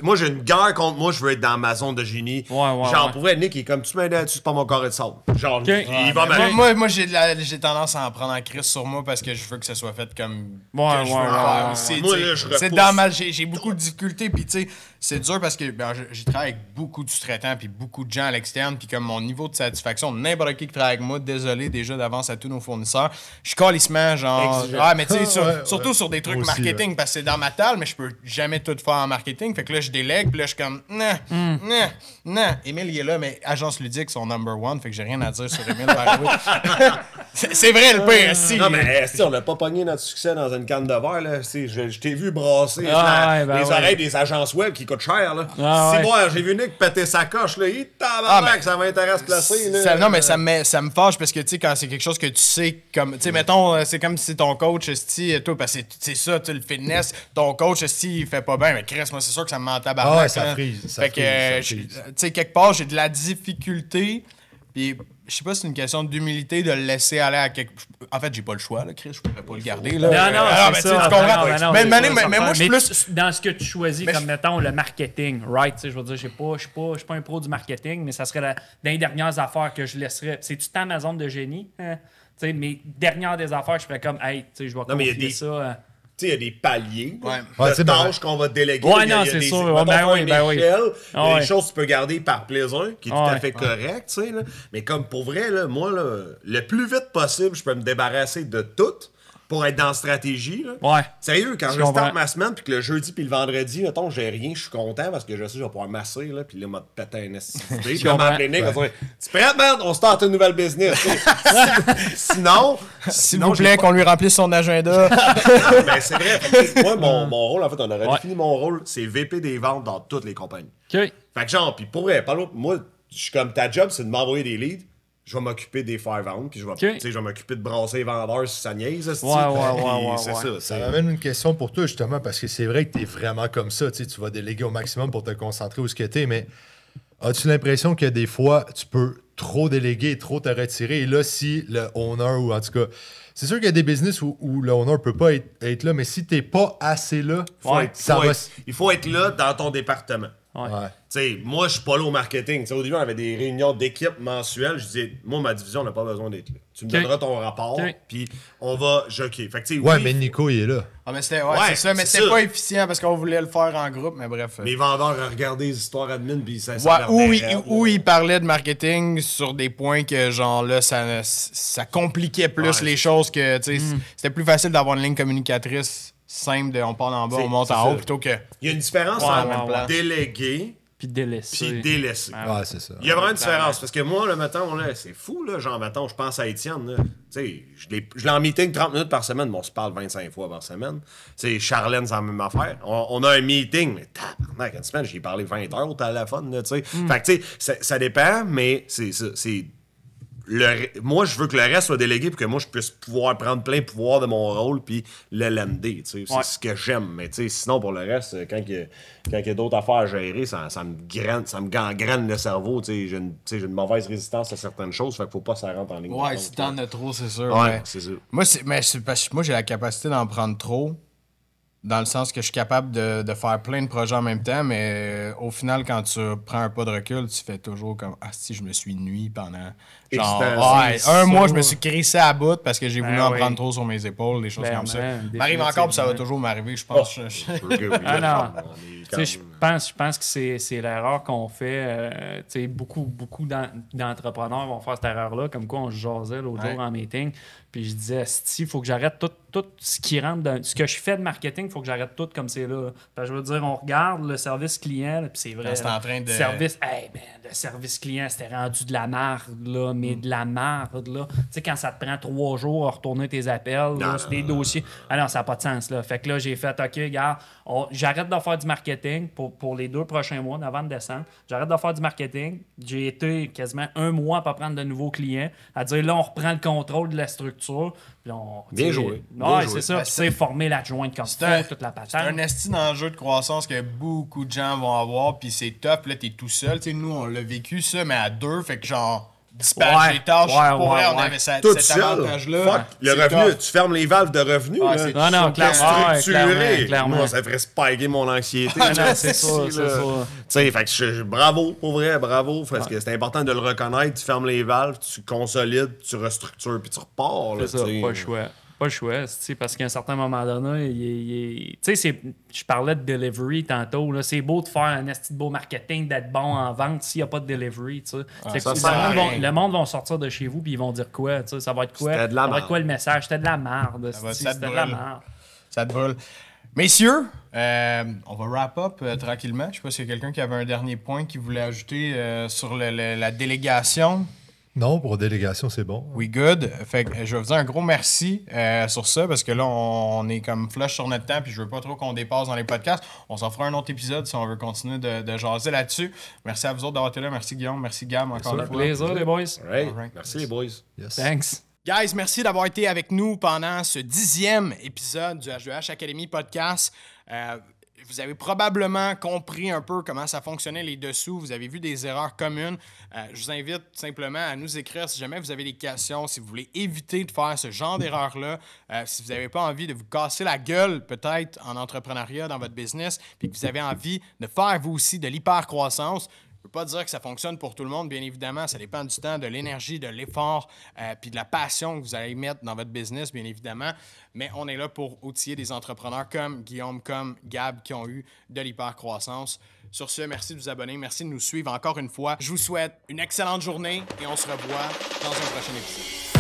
Moi, j'ai une guerre contre moi, je veux être dans ma zone de génie. Genre, pour vrai, Nick, il est comme, tu m'aides là-dessus, c'est pas mon carré de sable. Genre, il va m'aider. Moi j'ai tendance à en prendre en crise sur moi parce que je veux que ça soit fait comme que je veux faire aussi. Moi, là, je c'est repousse. dans ma... J'ai beaucoup de difficultés, puis tu sais, c'est dur parce que j'ai travaillé avec beaucoup de sous-traitants puis beaucoup de gens à l'externe, puis comme mon niveau de satisfaction, n'importe qui travaille avec moi, désolé déjà d'avance à tous nos fournisseurs, je suis calissement, genre... Ah, mais tu sais, surtout sur des trucs Moi aussi, marketing, parce que c'est dans ma table, mais je peux jamais tout faire en marketing, fait que là, je délègue, puis là, je suis comme... Non. Émile, il est là, mais Agence Ludique, son number one, fait que j'ai rien à dire sur Émile. C'est vrai, le pire, si. Non, mais si on l'a pas pogné notre succès dans une canne de verre, là. Je t'ai vu brasser les oreilles des agences web qui coûtent cher, là. Moi, j'ai vu Nick péter sa coche, là. Ça m'intéresse placer, là. Non, mais ça me fâche parce que, tu sais, quand c'est quelque chose que tu sais, comme, tu sais, mettons, c'est comme si ton coach, toi, parce que c'est ça, tu le fitness, ton coach, il fait pas bien, mais Chris, moi, c'est sûr que ça me ment tabarnak. Ah ouais, ça frise. Fait que, tu sais, quelque part, j'ai de la difficulté, puis je sais pas si c'est une question d'humilité de le laisser aller à quelque... En fait, j'ai pas le choix, là, Chris, je pourrais pas le garder, là. Non, mais c'est tu ça. comprends. Mais moi, je suis plus... Dans ce que tu choisis, comme, mettons, le marketing, right? Je veux dire, je suis pas un pro du marketing, mais ça serait dans les dernières affaires que je laisserais. C'est-tu tant ma zone de génie? Mes dernières des affaires, je ferais comme, hey, je vais confier ça... Tu sais, il y a des paliers Ouais, de tâches qu'on va déléguer. Ouais, il y a non, c'est des, sûr. mettons, Ben oui, une ben oui. échelle, il y a Ouais. des choses que tu peux garder par plaisir, qui est tout à fait correct, tu sais. Là. Mais comme pour vrai, là, moi, là, le plus vite possible, je peux me débarrasser de tout pour être dans la stratégie. Là. Ouais. Sérieux, quand je comprends. starte ma semaine, puis que le jeudi puis le vendredi, mettons, j'ai rien, je suis content parce que je sais que je vais pouvoir masser, là, puis là, m'a pété un estimé. Puis là, m'appeler Nick, va dire, tu prêt, man? On starte une nouvelle business. Sinon, S'il vous plaît, qu'on lui remplisse son agenda. ben, c'est vrai. Fait que, moi, mon rôle, en fait, on aurait défini mon rôle, c'est VP des ventes dans toutes les compagnies. OK. Fait que genre, puis pour vrai, moi, je suis comme ta job, c'est de m'envoyer des leads. Je vais m'occuper des faire vendre, puis je vais m'occuper de brasser les vendeurs si ça niaise. Ouais, c'est ça. Ça m'amène une question pour toi, justement, parce que c'est vrai que tu es vraiment comme ça. Tu vas déléguer au maximum pour te concentrer où ce que tu es, mais as-tu l'impression que des fois, tu peux trop déléguer, trop te retirer? Et là, si le owner, ou en tout cas, c'est sûr qu'il y a des business où le owner peut pas être là, mais si tu n'es pas assez là, il faut être là dans ton département. Ouais. Moi, je suis pas là au marketing. T'sais, au début, on avait des réunions d'équipe mensuelles. Je disais, moi, ma division n'a pas besoin d'être là. Tu me donneras ton rapport, puis on va jockey. Fait que, ouais, mais Nico, il est là. Ah, mais c'était c'est ça, mais c'était pas efficient parce qu'on voulait le faire en groupe, mais bref. Les vendeurs regardaient les histoires admin, puis ça où ils parlaient de marketing sur des points que, genre, là, ça compliquait plus les choses que, tu sais, c'était plus facile d'avoir une ligne communicatrice simple de on part en bas, on monte en haut, plutôt que... Il y a une différence entre déléguer puis délaisser. Ouais, c'est ça. Il y a vraiment une différence. Parce que moi, le matin, là, c'est fou, là. Genre, mettons, je pense à Étienne, là. Tu sais, je l'ai en meeting 30 minutes par semaine, mais on se parle 25 fois par semaine. Tu sais, Charlène, c'est la même affaire. On a un meeting, mais tabarnak, une semaine, j'ai parlé 20 heures au téléphone, là, tu sais. Fait que, tu sais, ça dépend, mais c'est moi, je veux que le reste soit délégué pour que moi, je puisse pouvoir prendre plein pouvoir de mon rôle puis le lander. C'est ce que j'aime. Mais sinon, pour le reste, quand il y a d'autres affaires à gérer, ça me gangrène le cerveau. J'ai une mauvaise résistance à certaines choses. Fait qu'il faut pas que ça rentre en ligne. Ouais, si t'en as trop, c'est sûr. Ouais, c'est sûr. Moi, parce que moi, j'ai la capacité d'en prendre trop. Dans le sens que je suis capable de faire plein de projets en même temps, mais au final, quand tu prends un pas de recul, tu fais toujours comme « Ah, si, je me suis nuit pendant... » Genre, un mois, je me suis crissé à bout parce que j'ai voulu en prendre trop sur mes épaules, des choses comme ça. M'arrive encore, puis ça va toujours m'arriver, je pense. Je pense que c'est l'erreur qu'on fait. Beaucoup d'entrepreneurs vont faire cette erreur-là, comme quoi on se jasait l'autre jour en meeting. Puis je disais, il faut que j'arrête tout ce qui rentre dans ce que je fais de marketing, il faut que j'arrête tout comme c'est là. Parce que je veux dire, on regarde le service client, puis c'est vrai. C'est en train de. Le service client, c'était rendu de la merde, là, mais de la merde, là. Tu sais, quand ça te prend 3 jours à retourner tes appels, c'est des dossiers. Ah non, ça n'a pas de sens, là. Fait que là, j'ai fait, OK, regarde, j'arrête de faire du marketing pour les 2 prochains mois, novembre, décembre. J'arrête de faire du marketing. J'ai été quasiment 1 mois à pas prendre de nouveaux clients, à dire, là, on reprend le contrôle de la structure. Bien joué. Ouais, c'est ça. C'est former l'adjointe comme ça, toute la patate. C'est un esti d'enjeu de croissance que beaucoup de gens vont avoir, puis c'est top, là, t'es tout seul. T'sais, nous, on l'a vécu, ça, mais à 2, fait que genre, dispatch les tâches, on avait cet avantage-là. Le revenu, tu fermes les valves de revenus. Non, clairement. Ça ferait spiker mon anxiété. C'est ça. Fait que bravo, pour vrai, bravo, parce que c'est important de le reconnaître. Tu fermes les valves, tu consolides, tu restructures, puis tu repars. C'est ça, pas le choix, parce qu'à un certain moment donné, je parlais de delivery tantôt, là, c'est beau de faire un esti de beau marketing, d'être bon en vente s'il n'y a pas de delivery. Le monde va sortir de chez vous puis ils vont dire quoi? Ça va être quoi? Ça va être quoi le message? C'était de la merde. C'était de la merde. Ça te brûle. Messieurs, on va wrap up tranquillement. Je sais pas s'il y a quelqu'un qui avait un dernier point qu'il voulait ajouter sur la délégation. Non, pour délégation, c'est bon. We good. Fait que je vais vous dire un gros merci sur ça parce que là, on est comme flush sur notre temps puis je veux pas trop qu'on dépasse dans les podcasts. On s'en fera un autre épisode si on veut continuer de jaser là-dessus. Merci à vous autres d'avoir été là. Merci Guillaume. Merci Gab encore une fois. Plaisir, les boys. Merci les boys. Yes. Thanks. Guys, merci d'avoir été avec nous pendant ce 10e épisode du H2H Academy Podcast. Vous avez probablement compris un peu comment ça fonctionnait les dessous. Vous avez vu des erreurs communes. Je vous invite simplement à nous écrire si jamais vous avez des questions, si vous voulez éviter de faire ce genre d'erreur-là, si vous n'avez pas envie de vous casser la gueule peut-être en entrepreneuriat dans votre business, puis que vous avez envie de faire vous aussi de l'hyper-croissance. Je ne peux pas dire que ça fonctionne pour tout le monde, bien évidemment. Ça dépend du temps, de l'énergie, de l'effort, puis de la passion que vous allez mettre dans votre business, bien évidemment. Mais on est là pour outiller des entrepreneurs comme Guillaume, comme Gab, qui ont eu de l'hyper-croissance. Sur ce, merci de vous abonner, merci de nous suivre encore une fois. Je vous souhaite une excellente journée et on se revoit dans un prochain épisode.